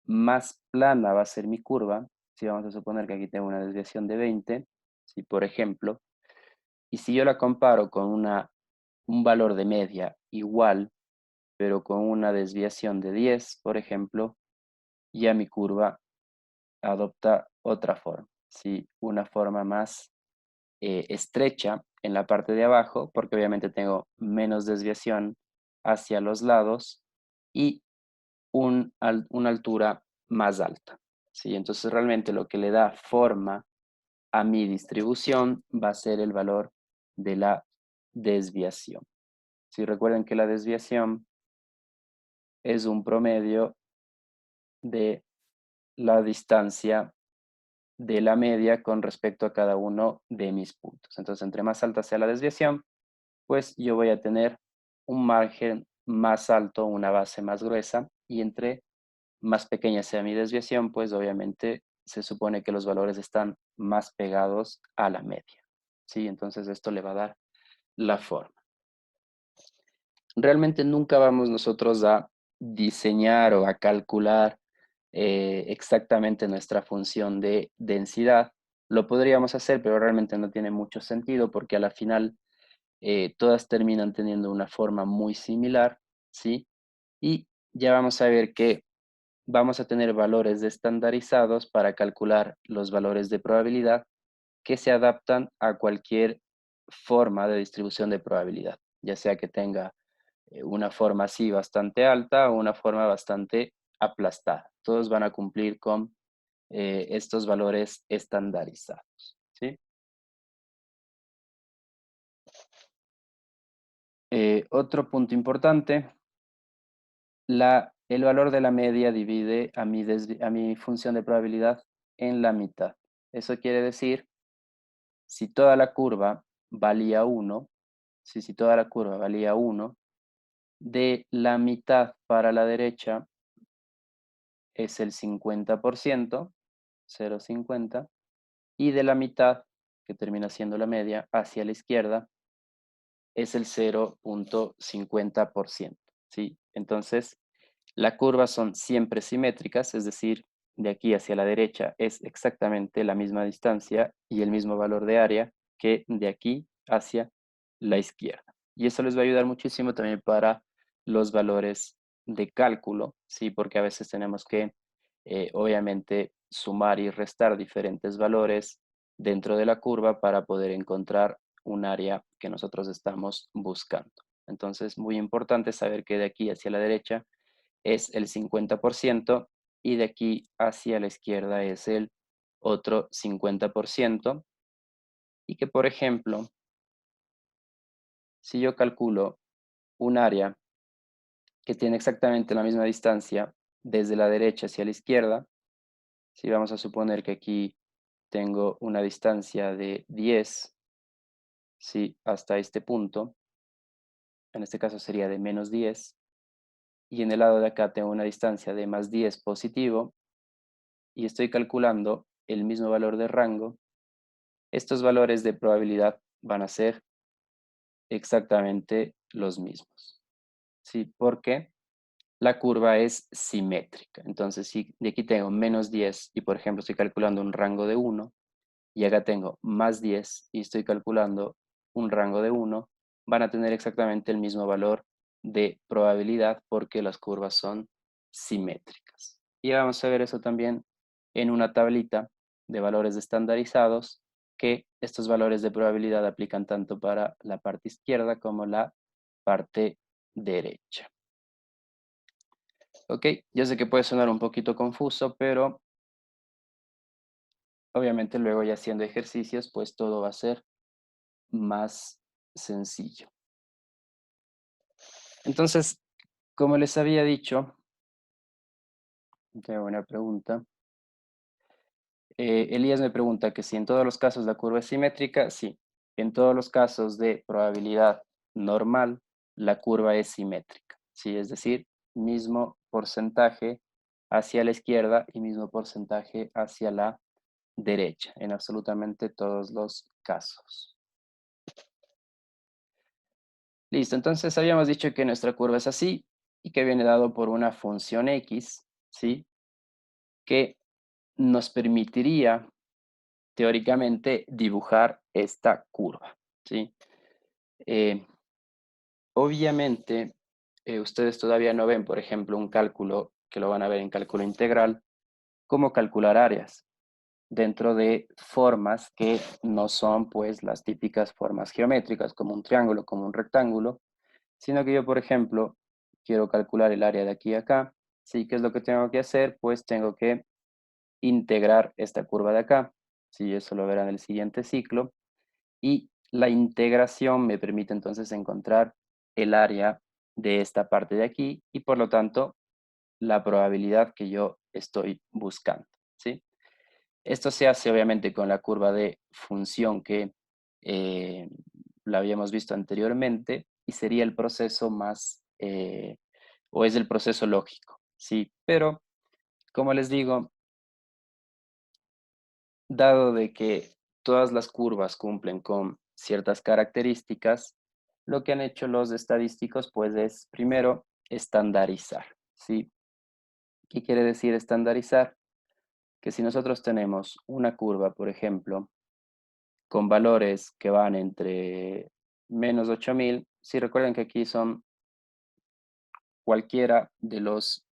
más plana va a ser mi curva. Si vamos a suponer que aquí tengo una desviación de 20, ¿sí? Por ejemplo, y si yo la comparo con un valor de media igual, pero con una desviación de 10, por ejemplo, ya mi curva adopta otra forma, ¿sí? Una forma más estrecha en la parte de abajo, porque obviamente tengo menos desviación hacia los lados y una altura más alta, ¿sí? Entonces realmente lo que le da forma a mi distribución va a ser el valor de la desviación. Si recuerden que la desviación es un promedio de la distancia de la media con respecto a cada uno de mis puntos. Entonces, entre más alta sea la desviación, pues yo voy a tener un margen más alto, una base más gruesa, y entre más pequeña sea mi desviación, pues obviamente se supone que los valores están más pegados a la media, ¿sí? Entonces esto le va a dar la forma. Realmente nunca vamos nosotros a diseñar o a calcular exactamente nuestra función de densidad. Lo podríamos hacer, pero realmente no tiene mucho sentido porque a la final todas terminan teniendo una forma muy similar, ¿sí? Y ya vamos a ver que vamos a tener valores estandarizados para calcular los valores de probabilidad que se adaptan a cualquier forma de distribución de probabilidad, ya sea que tenga una forma así bastante alta o una forma bastante aplastada. Todos van a cumplir con estos valores estandarizados, ¿sí? Otro punto importante, el valor de la media divide a mi función de probabilidad en la mitad. Eso quiere decir, si toda la curva valía 1, si toda la curva valía 1, de la mitad para la derecha es el 50%, 0,50, y de la mitad, que termina siendo la media, hacia la izquierda, es el 0,50%, ¿sí? Entonces, las curvas son siempre simétricas, es decir, de aquí hacia la derecha es exactamente la misma distancia y el mismo valor de área que de aquí hacia la izquierda. Y eso les va a ayudar muchísimo también para los valores de cálculo, ¿sí? Porque a veces tenemos que, obviamente, sumar y restar diferentes valores dentro de la curva para poder encontrar un área que nosotros estamos buscando. Entonces, muy importante saber que de aquí hacia la derecha es el 50% y de aquí hacia la izquierda es el otro 50%. Y que, por ejemplo, si yo calculo un área que tiene exactamente la misma distancia desde la derecha hacia la izquierda, si vamos a suponer que aquí tengo una distancia de 10, ¿sí? Hasta este punto, en este caso sería de -10, y en el lado de acá tengo una distancia de +10 positivo, y estoy calculando el mismo valor de rango, estos valores de probabilidad van a ser exactamente los mismos, ¿sí? Porque la curva es simétrica. Entonces, si de aquí tengo -10 y, por ejemplo, estoy calculando un rango de 1, y acá tengo +10 y estoy calculando un rango de 1, van a tener exactamente el mismo valor de probabilidad porque las curvas son simétricas. Y vamos a ver eso también en una tablita de valores estandarizados, que estos valores de probabilidad aplican tanto para la parte izquierda como la parte derecha. Ok, yo sé que puede sonar un poquito confuso, pero obviamente luego ya haciendo ejercicios, pues todo va a ser más sencillo. Entonces, como les había dicho, qué buena pregunta. Elías me pregunta que si en todos los casos la curva es simétrica, sí. En todos los casos de probabilidad normal, la curva es simétrica, ¿sí? Es decir, mismo porcentaje hacia la izquierda y mismo porcentaje hacia la derecha, en absolutamente todos los casos. Listo, entonces habíamos dicho que nuestra curva es así y que viene dado por una función x, ¿sí? Que nos permitiría teóricamente dibujar esta curva, ¿sí? Eh, obviamente, ustedes todavía no ven, por ejemplo, un cálculo, que lo van a ver en cálculo integral, cómo calcular áreas dentro de formas que no son, pues, las típicas formas geométricas, como un triángulo, como un rectángulo, sino que yo, por ejemplo, quiero calcular el área de aquí a acá, ¿sí? ¿Qué es lo que tengo que hacer? Pues tengo que integrar esta curva de acá, ¿sí? Eso lo verán en el siguiente ciclo, y la integración me permite entonces encontrar el área de esta parte de aquí y por lo tanto la probabilidad que yo estoy buscando, ¿sí? Esto se hace obviamente con la curva de función que eh, la habíamos visto anteriormente y sería el proceso más, o es el proceso lógico, ¿sí? Pero, como les digo, dado de que todas las curvas cumplen con ciertas características, lo que han hecho los estadísticos pues es primero estandarizar, ¿sí? ¿Qué quiere decir estandarizar? Que si nosotros tenemos una curva, por ejemplo, con valores que van entre -8000, si recuerden que aquí son cualquiera de los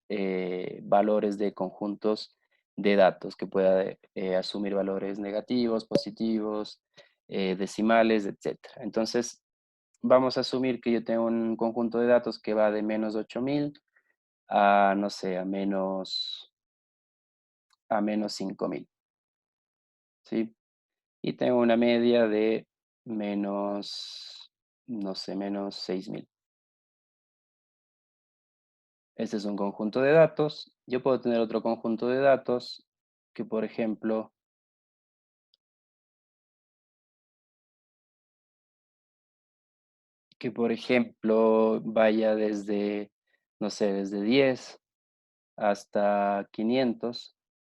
valores de conjuntos de datos que pueda asumir valores negativos, positivos, decimales, etcétera. Entonces, vamos a asumir que yo tengo un conjunto de datos que va de -8000 a, no sé, a menos 5000, ¿sí? Y tengo una media de menos, no sé, -6000. Este es un conjunto de datos. Yo puedo tener otro conjunto de datos que, por ejemplo, vaya desde, no sé, desde 10 hasta 500,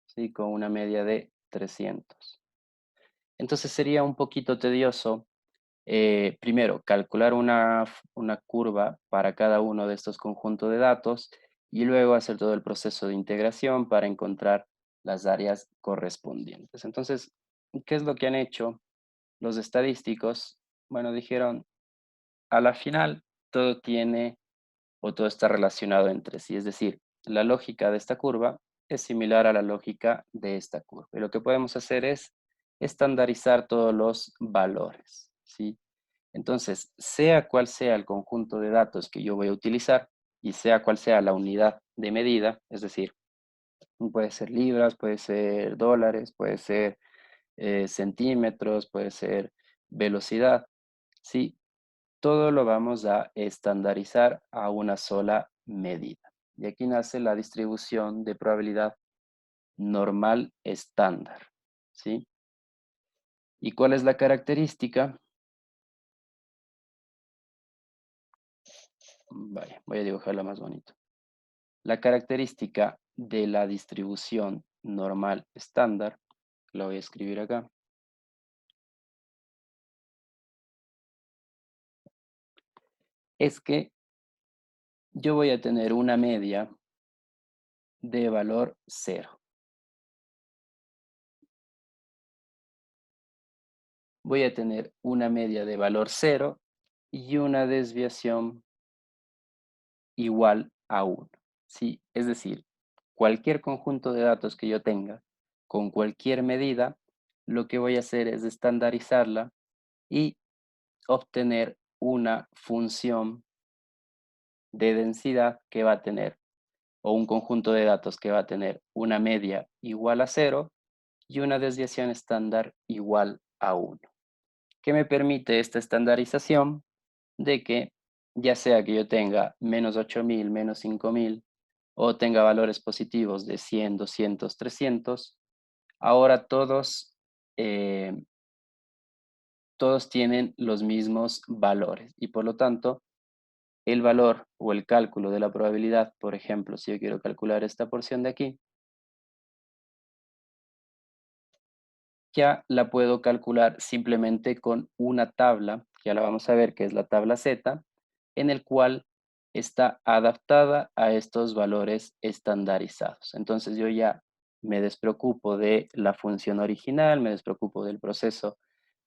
¿sí? Con una media de 300. Entonces sería un poquito tedioso, primero, calcular una curva para cada uno de estos conjuntos de datos y luego hacer todo el proceso de integración para encontrar las áreas correspondientes. Entonces, ¿qué es lo que han hecho los estadísticos? Bueno, dijeron, a la final todo tiene o todo está relacionado entre sí, es decir, la lógica de esta curva es similar a la lógica de esta curva. Y lo que podemos hacer es estandarizar todos los valores, ¿sí? Entonces, sea cual sea el conjunto de datos que yo voy a utilizar y sea cual sea la unidad de medida, es decir, puede ser libras, puede ser dólares, puede ser centímetros, puede ser velocidad, ¿sí? Todo lo vamos a estandarizar a una sola medida. Y aquí nace la distribución de probabilidad normal estándar, ¿sí? ¿Y cuál es la característica? Vaya, voy a dibujarla más bonito. La característica de la distribución normal estándar, la voy a escribir acá, es que yo voy a tener una media de valor cero. Voy a tener una media de valor cero y una desviación igual a 1. ¿Sí? Es decir, cualquier conjunto de datos que yo tenga con cualquier medida, lo que voy a hacer es estandarizarla y obtener una función de densidad que va a tener, o un conjunto de datos que va a tener una media igual a cero y una desviación estándar igual a 1. ¿Qué me permite esta estandarización? De que ya sea que yo tenga menos 8000, menos 5000 o tenga valores positivos de 100, 200, 300, ahora eh, todos tienen los mismos valores y por lo tanto el valor o el cálculo de la probabilidad, por ejemplo, si yo quiero calcular esta porción de aquí, ya la puedo calcular simplemente con una tabla, que ya la vamos a ver, que es la tabla Z, en el cual está adaptada a estos valores estandarizados. Entonces yo ya me despreocupo de la función original, me despreocupo del proceso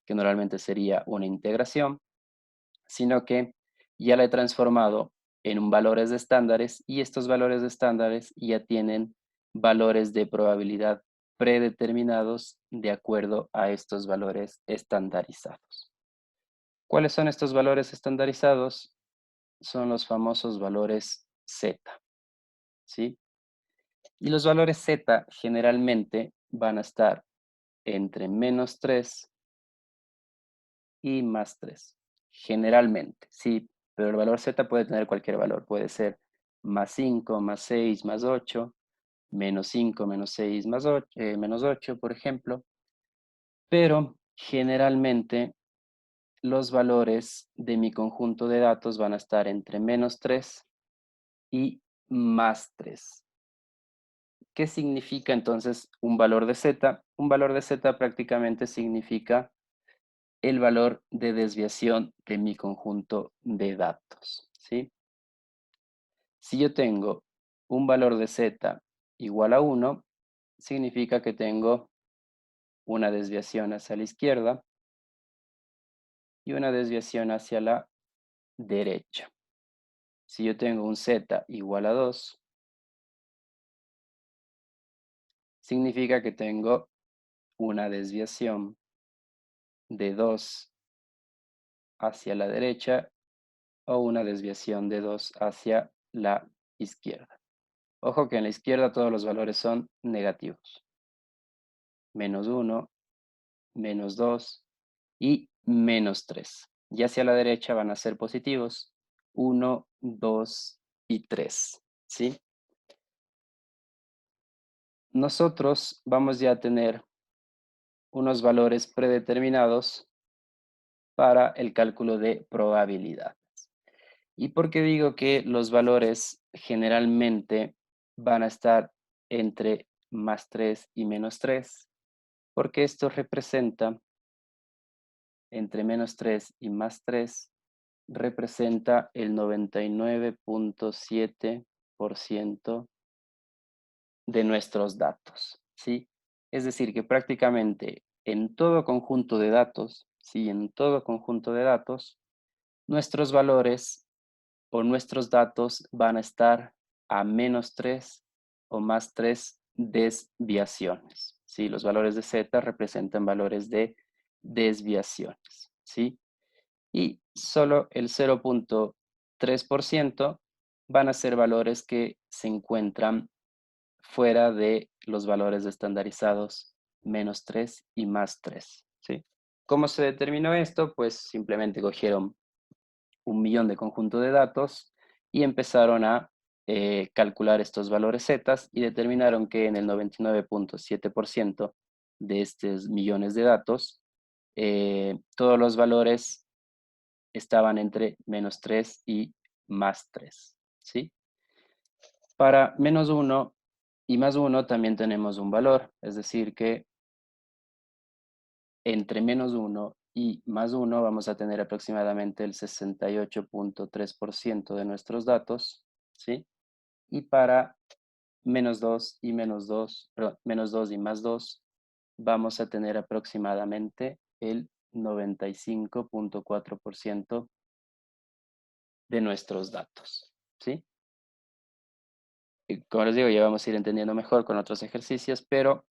que normalmente sería una integración, sino que ya la he transformado en un valores de estándares y estos valores de estándares ya tienen valores de probabilidad predeterminados de acuerdo a estos valores estandarizados. ¿Cuáles son estos valores estandarizados? Son los famosos valores Z, ¿sí? Y los valores Z generalmente van a estar entre -3 y +3. Generalmente, sí, pero el valor Z puede tener cualquier valor. Puede ser +5, +6, +8, -5, -6, +8, -8, por ejemplo. Pero generalmente los valores de mi conjunto de datos van a estar entre -3 y +3. ¿Qué significa entonces un valor de Z? Un valor de Z prácticamente significa el valor de desviación de mi conjunto de datos, ¿sí? Si yo tengo un valor de Z igual a 1, significa que tengo una desviación hacia la izquierda y una desviación hacia la derecha. Si yo tengo un Z igual a 2, significa que tengo una desviación de 2 hacia la derecha o una desviación de 2 hacia la izquierda. Ojo que en la izquierda todos los valores son negativos. -1, -2 y -3. Y hacia la derecha van a ser positivos. 1, 2 y 3. ¿Sí? Nosotros vamos ya a tener unos valores predeterminados para el cálculo de probabilidad. ¿Y por qué digo que los valores generalmente van a estar entre +3 y -3? Porque esto representa entre menos 3 y más 3 representa el 99.7% de nuestros datos, ¿sí? Es decir, que prácticamente en todo conjunto de datos, ¿sí? En todo conjunto de datos, nuestros valores o nuestros datos van a estar a menos 3 o más 3 desviaciones, ¿sí? Los valores de z representan valores de desviaciones, ¿sí? Y solo el 0.3% van a ser valores que se encuentran fuera de los valores estandarizados menos 3 y más 3, ¿sí? ¿Cómo se determinó esto? Pues simplemente cogieron 1.000.000 de conjunto de datos y empezaron a calcular estos valores z y determinaron que en el 99.7% de estos millones de datos, todos los valores estaban entre menos 3 y más 3, ¿sí? Para menos 1 y más 1 también tenemos un valor, es decir que entre menos 1 y más 1 vamos a tener aproximadamente el 68.3% de nuestros datos, ¿sí? Y para menos 2 y menos 2, perdón, menos 2 y más 2 vamos a tener aproximadamente el 95.4% de nuestros datos, ¿sí? Y como les digo, ya vamos a ir entendiendo mejor con otros ejercicios, pero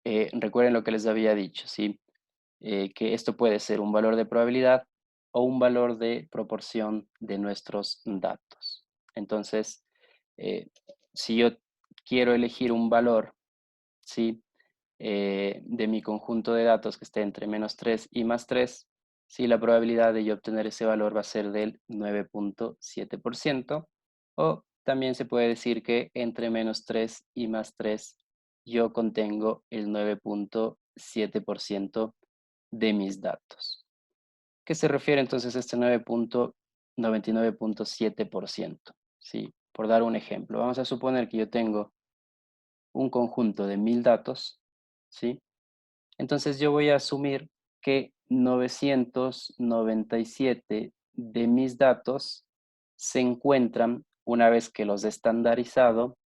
recuerden lo que les había dicho, ¿sí? Que esto puede ser un valor de probabilidad o un valor de proporción de nuestros datos. Entonces, eh, si yo quiero elegir un valor, ¿sí? De mi conjunto de datos que esté entre menos 3 y más 3, sí, la probabilidad de yo obtener ese valor va a ser del 9.7%, o también se puede decir que entre menos 3 y más 3 yo contengo el 9.7% de mis datos. ¿Qué se refiere entonces a este 99.7%? Sí, por dar un ejemplo, vamos a suponer que yo tengo un conjunto de 1.000 datos, ¿sí? Entonces yo voy a asumir que 997 de mis datos se encuentran, una vez que los he estandarizado,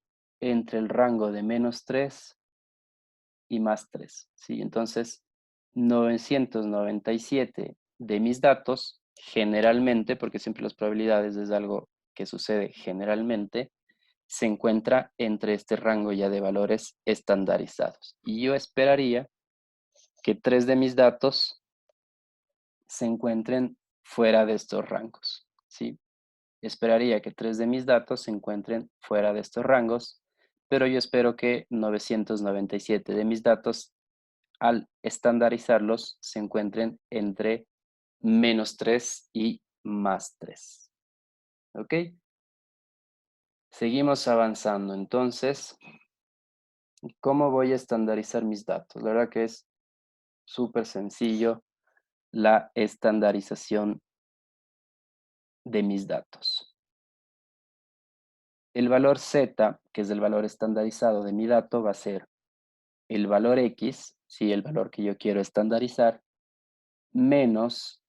entre el rango de menos 3 y más 3, ¿sí? Entonces, 997 de mis datos, generalmente, porque siempre las probabilidades es algo que sucede generalmente, se encuentra entre este rango ya de valores estandarizados. Y yo esperaría que 3 de mis datos se encuentren fuera de estos rangos, ¿sí? Esperaría que 3 de mis datos se encuentren fuera de estos rangos, pero yo espero que 997 de mis datos, al estandarizarlos, se encuentren entre menos 3 y más 3. ¿Ok? Seguimos avanzando. Entonces, ¿cómo voy a estandarizar mis datos? La verdad que es súper sencillo la estandarización de mis datos. El valor z, que es el valor estandarizado de mi dato, va a ser el valor x, sí, el valor que yo quiero estandarizar, menos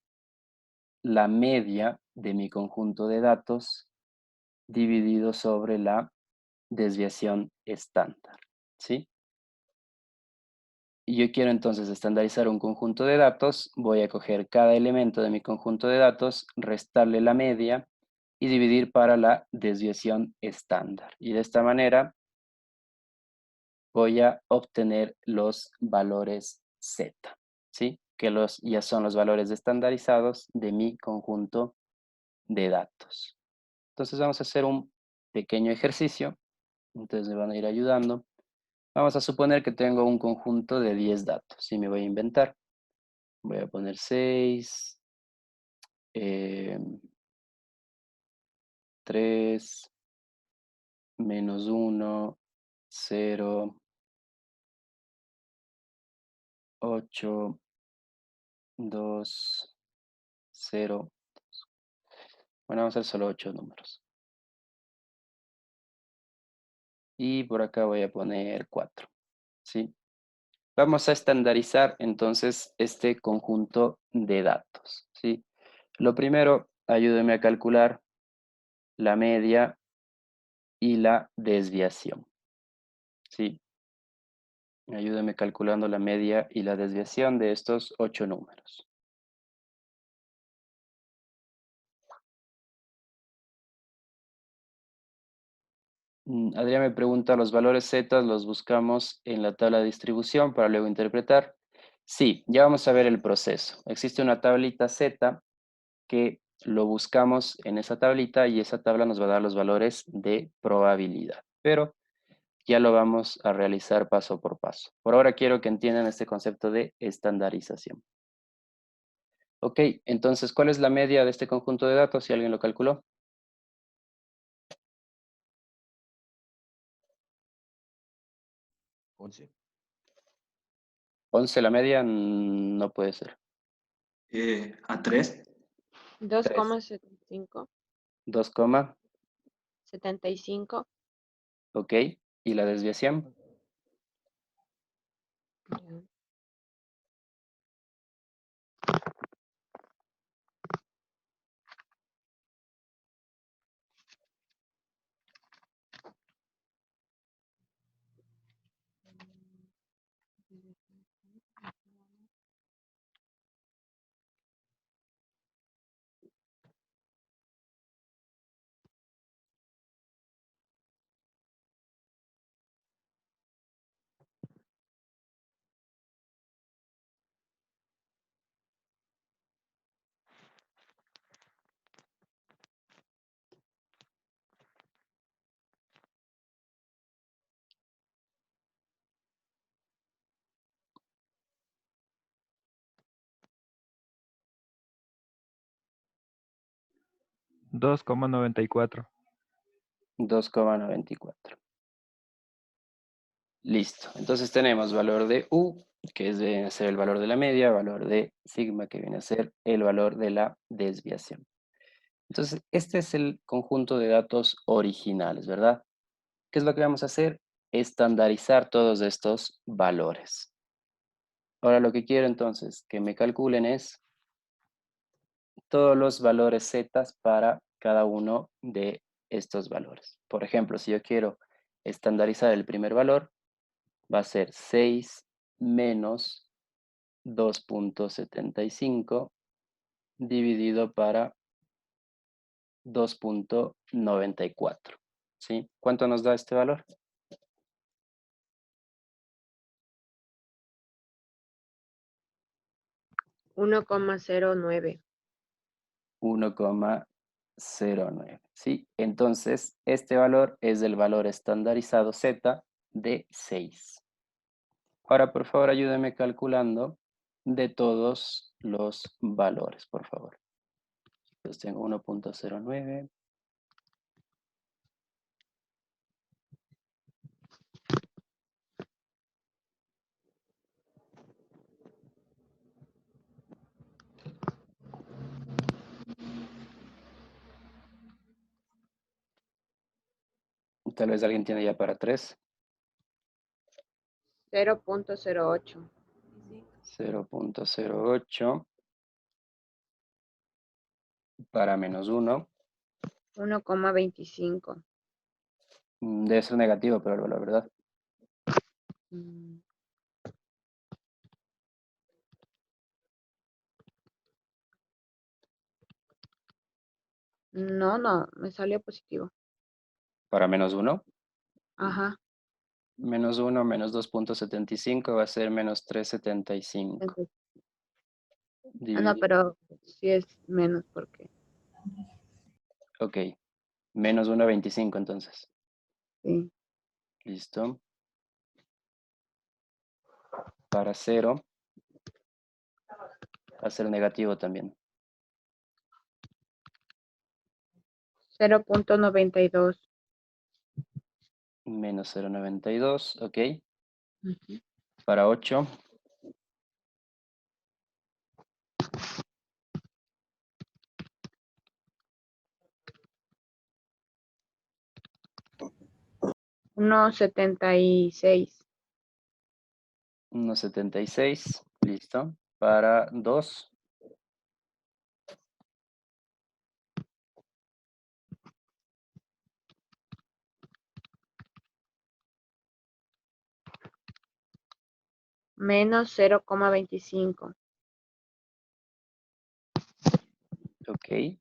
la media de mi conjunto de datos dividido sobre la desviación estándar, ¿sí? Y yo quiero entonces estandarizar un conjunto de datos, voy a coger cada elemento de mi conjunto de datos, restarle la media y dividir para la desviación estándar. Y de esta manera voy a obtener los valores z, ¿sí? Que ya son los valores estandarizados de mi conjunto de datos. Entonces vamos a hacer un pequeño ejercicio, entonces me van a ir ayudando. Vamos a suponer que tengo un conjunto de 10 datos y me voy a inventar. Voy a poner 6, 3, menos 1, 0, 8, 2, 0. Bueno, vamos a hacer solo 8 números. Y por acá voy a poner 4, ¿sí? Vamos a estandarizar entonces este conjunto de datos, ¿sí? Lo primero, ayúdeme a calcular la media y la desviación, ¿sí? Ayúdeme calculando la media y la desviación de estos 8 números. Adrián me pregunta, ¿los valores Z los buscamos en la tabla de distribución para luego interpretar? Sí, ya vamos a ver el proceso. Existe una tablita Z que lo buscamos en esa tablita y esa tabla nos va a dar los valores de probabilidad. Pero ya lo vamos a realizar paso por paso. Por ahora quiero que entiendan este concepto de estandarización. Ok, entonces, ¿cuál es la media de este conjunto de datos? Si alguien lo calculó. 11. 11 la media, no puede ser. A 3. 3. 2,75. 2, 75. ok. ¿Y la desviación? Ya. 2,94. 2,94. Listo. Entonces tenemos valor de U, que viene a ser el valor de la media, valor de sigma, que viene a ser el valor de la desviación. Entonces, este es el conjunto de datos originales, ¿verdad? ¿Qué es lo que vamos a hacer? Estandarizar todos estos valores. Ahora lo que quiero entonces que me calculen es todos los valores Z para cada uno de estos valores. Por ejemplo, si yo quiero estandarizar el primer valor, va a ser 6 menos 2,75 dividido para 2,94. ¿Sí? ¿Cuánto nos da este valor? 1,09. 1,09. ¿Sí? Entonces, este valor es el valor estandarizado Z de 6. Ahora, por favor, ayúdeme calculando de todos los valores, por favor. Entonces tengo 1,09. Tal vez alguien tiene ya para 3. 0,08. 0,08 para menos 1. 1,25. Debe ser negativo, pero la verdad. Mm, No, me salió positivo. Para menos 1. Ajá. Menos 1 menos 2,75 va a ser menos 3,75. Entonces, no, Dividido. pero sí es menos porque Ok. Menos 1,25 entonces. sí. Listo. Para 0 va a ser negativo también. 0,92. Menos 0,92. Ok. Ujú. Para 8. 1,76. 1,76, listo. Para 2, menos 0,25. ok.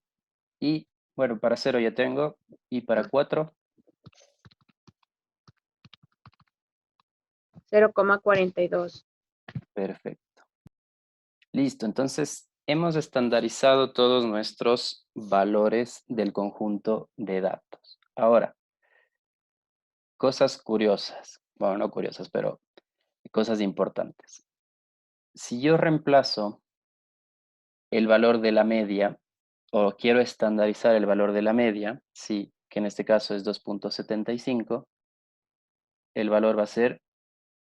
Y bueno, para 0 ya tengo. Y para 4, 0,42. perfecto. Listo, entonces hemos estandarizado todos nuestros valores del conjunto de datos. Ahora, cosas curiosas. Bueno, no curiosas, pero cosas importantes. Si yo reemplazo el valor de la media, o quiero estandarizar el valor de la media, sí, que en este caso es 2,75, el valor va a ser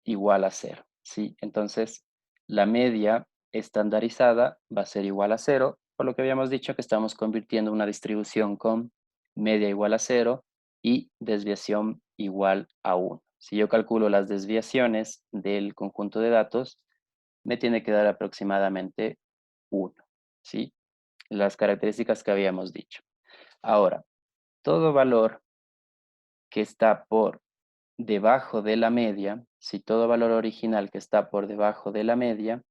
igual a 0, ¿sí? Entonces, la media estandarizada va a ser igual a 0, por lo que habíamos dicho que estamos convirtiendo una distribución con media igual a 0 y desviación igual a 1. Si yo calculo las desviaciones del conjunto de datos, me tiene que dar aproximadamente 1, ¿sí? Las características que habíamos dicho. Ahora, todo valor que está por debajo de la media, si todo valor original que está por debajo de la media,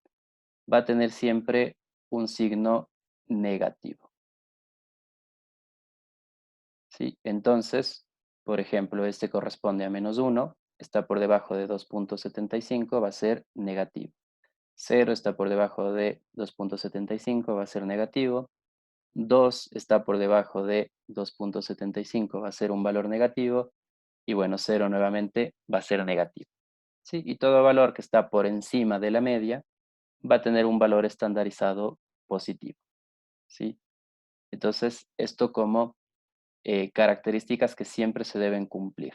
va a tener siempre un signo negativo. ¿Sí? Entonces, por ejemplo, este corresponde a menos 1, está por debajo de 2,75, va a ser negativo. 0 está por debajo de 2,75, va a ser negativo. 2 está por debajo de 2,75, va a ser un valor negativo. Y bueno, 0 nuevamente va a ser negativo. ¿Sí? Y todo valor que está por encima de la media va a tener un valor estandarizado positivo. ¿Sí? Entonces, esto como características que siempre se deben cumplir.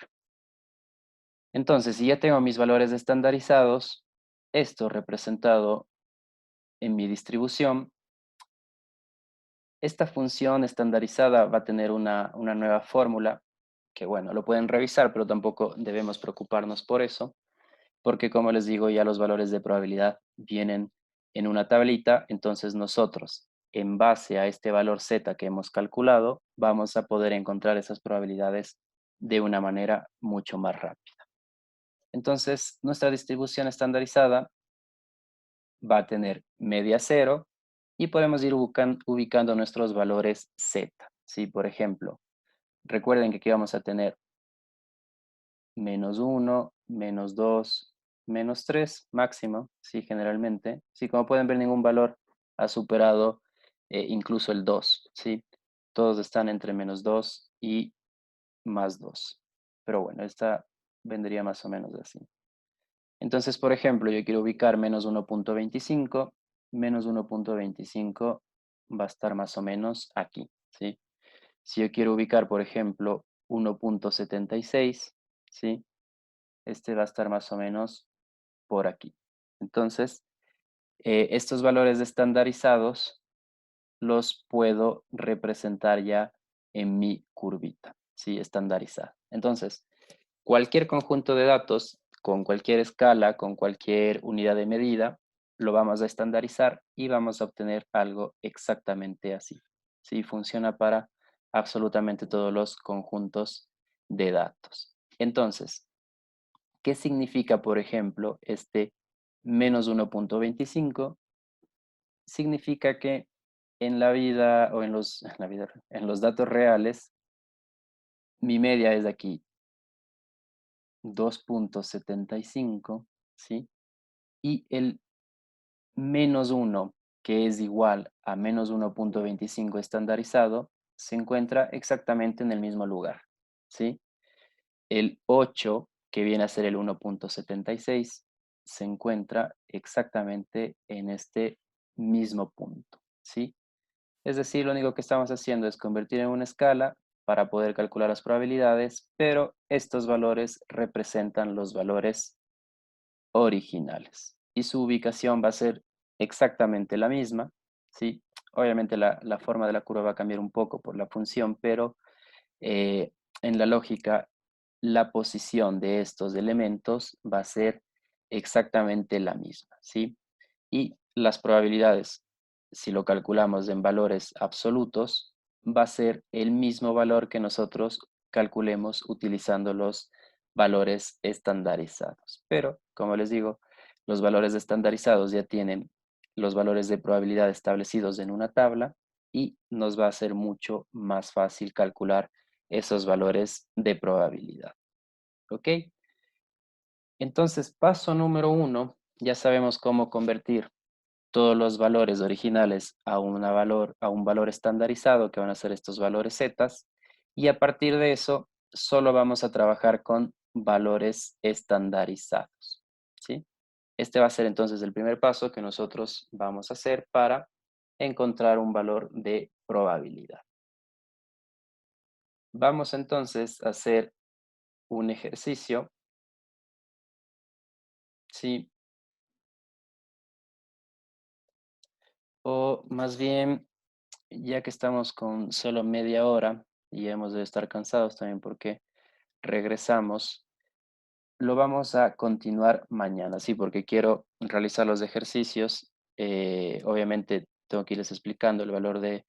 Entonces, si ya tengo mis valores estandarizados, esto representado en mi distribución, esta función estandarizada va a tener una nueva fórmula, que bueno, lo pueden revisar, pero tampoco debemos preocuparnos por eso, porque como les digo, ya los valores de probabilidad vienen en una tablita, entonces nosotros, en base a este valor z que hemos calculado, vamos a poder encontrar esas probabilidades de una manera mucho más rápida. Entonces, nuestra distribución estandarizada va a tener media 0 y podemos ir ubicando nuestros valores z. ¿Sí? Por ejemplo, recuerden que aquí vamos a tener menos 1, menos 2, menos 3 máximo, sí, generalmente. Sí, como pueden ver, ningún valor ha superado incluso el 2, ¿sí? Todos están entre menos 2 y más 2. Pero bueno, esta vendría más o menos así. Entonces, por ejemplo, yo quiero ubicar menos 1,25. Menos 1,25 va a estar más o menos aquí, ¿sí? Si yo quiero ubicar, por ejemplo, 1,76, ¿sí? Este va a estar más o menos por aquí. Entonces, estos valores estandarizados los puedo representar ya en mi curvita, ¿sí? Estandarizada. Entonces, cualquier conjunto de datos, con cualquier escala, con cualquier unidad de medida, lo vamos a estandarizar y vamos a obtener algo exactamente así. ¿Sí? Funciona para absolutamente todos los conjuntos de datos. Entonces, ¿qué significa, por ejemplo, este menos 1,25? Significa que en la vida o en los datos reales, mi media es de aquí 2,75, ¿sí? Y el menos 1, que es igual a menos 1,25 estandarizado, se encuentra exactamente en el mismo lugar, ¿sí? El 8, que viene a ser el 1,76, se encuentra exactamente en este mismo punto, ¿sí? Es decir, lo único que estamos haciendo es convertir en una escala para poder calcular las probabilidades, pero estos valores representan los valores originales y su ubicación va a ser exactamente la misma, ¿sí? Obviamente la forma de la curva va a cambiar un poco por la función, pero eh, en la lógica la posición de estos elementos va a ser exactamente la misma, ¿sí? Y las probabilidades, si lo calculamos en valores absolutos, va a ser el mismo valor que nosotros calculemos utilizando los valores estandarizados. Pero, como les digo, los valores estandarizados ya tienen los valores de probabilidad establecidos en una tabla y nos va a ser mucho más fácil calcular esos valores de probabilidad. ¿Ok? Entonces, paso número 1, ya sabemos cómo convertir todos los valores originales a un valor estandarizado, que van a ser estos valores z, y a partir de eso, solo vamos a trabajar con valores estandarizados, ¿sí? Este va a ser entonces el primer paso que nosotros vamos a hacer para encontrar un valor de probabilidad. Vamos entonces a hacer un ejercicio, ¿sí? O más bien, ya que estamos con solo media hora y hemos de estar cansados también porque regresamos, lo vamos a continuar mañana, sí, porque quiero realizar los ejercicios. Obviamente tengo que irles explicando el valor de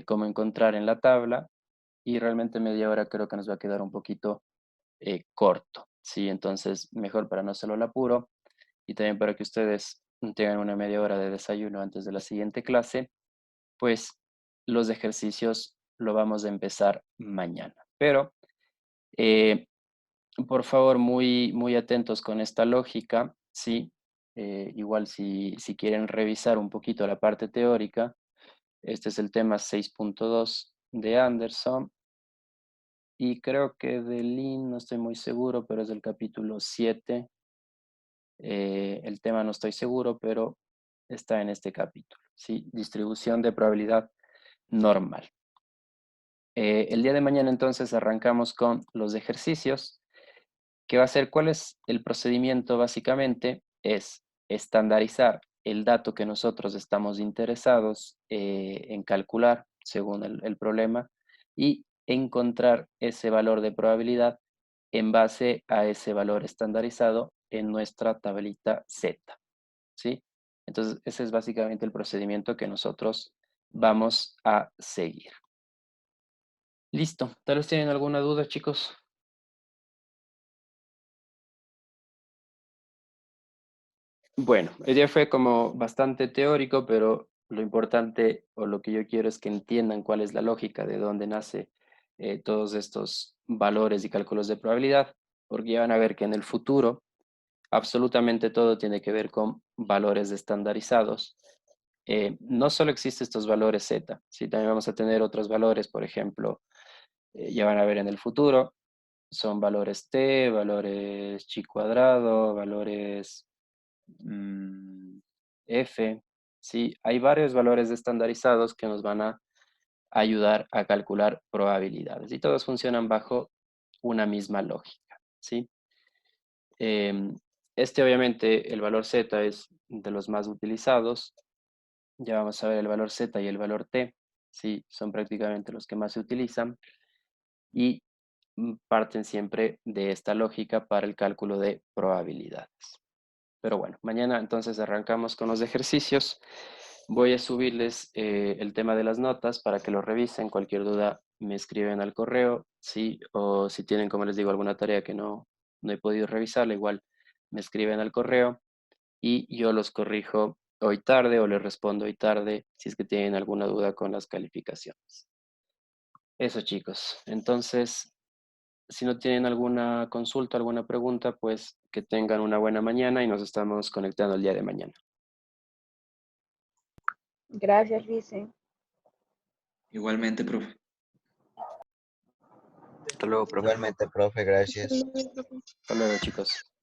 cómo encontrar en la tabla y realmente media hora creo que nos va a quedar un poquito corto, sí, entonces mejor para no hacerlo al apuro y también para que ustedes tengan una media hora de desayuno antes de la siguiente clase, pues los ejercicios lo vamos a empezar mañana. Pero, por favor, muy, muy atentos con esta lógica, ¿sí? Igual si quieren revisar un poquito la parte teórica, este es el tema 6.2 de Anderson y creo que de Lin, no estoy muy seguro, pero es del capítulo 7. El tema no estoy seguro, pero está en este capítulo, ¿sí? Distribución de probabilidad normal. El día de mañana entonces arrancamos con los ejercicios, que va a ser cuál es el procedimiento básicamente, es estandarizar el dato que nosotros estamos interesados en calcular según el problema y encontrar ese valor de probabilidad en base a ese valor estandarizado en nuestra tablita Z, ¿sí? Entonces ese es básicamente el procedimiento que nosotros vamos a seguir. Listo. ¿Tal vez tienen alguna duda, chicos? Bueno, el día fue como bastante teórico, pero lo importante o lo que yo quiero es que entiendan cuál es la lógica de dónde nace todos estos valores y cálculos de probabilidad, porque ya van a ver que en el futuro absolutamente todo tiene que ver con valores estandarizados. No solo existen estos valores Z, sí, también vamos a tener otros valores, por ejemplo, ya van a ver en el futuro, son valores t, valores chi cuadrado, valores f, ¿sí? Hay varios valores estandarizados que nos van a ayudar a calcular probabilidades y todos funcionan bajo una misma lógica, ¿sí? Este obviamente, el valor z es de los más utilizados. Ya vamos a ver el valor z y el valor t, ¿sí? Son prácticamente los que más se utilizan y parten siempre de esta lógica para el cálculo de probabilidades. Pero bueno, mañana entonces arrancamos con los ejercicios. Voy a subirles el tema de las notas para que lo revisen. Cualquier duda me escriben al correo, ¿sí? O si tienen, como les digo, alguna tarea que no he podido revisarla, igual me escriben al correo y yo los corrijo hoy tarde o les respondo hoy tarde si es que tienen alguna duda con las calificaciones. Eso, chicos. Entonces, si no tienen alguna consulta, alguna pregunta, pues que tengan una buena mañana y nos estamos conectando el día de mañana. Gracias, Vice. Igualmente, profe. Hasta luego, profe. Igualmente, profe, gracias. Hasta luego, chicos.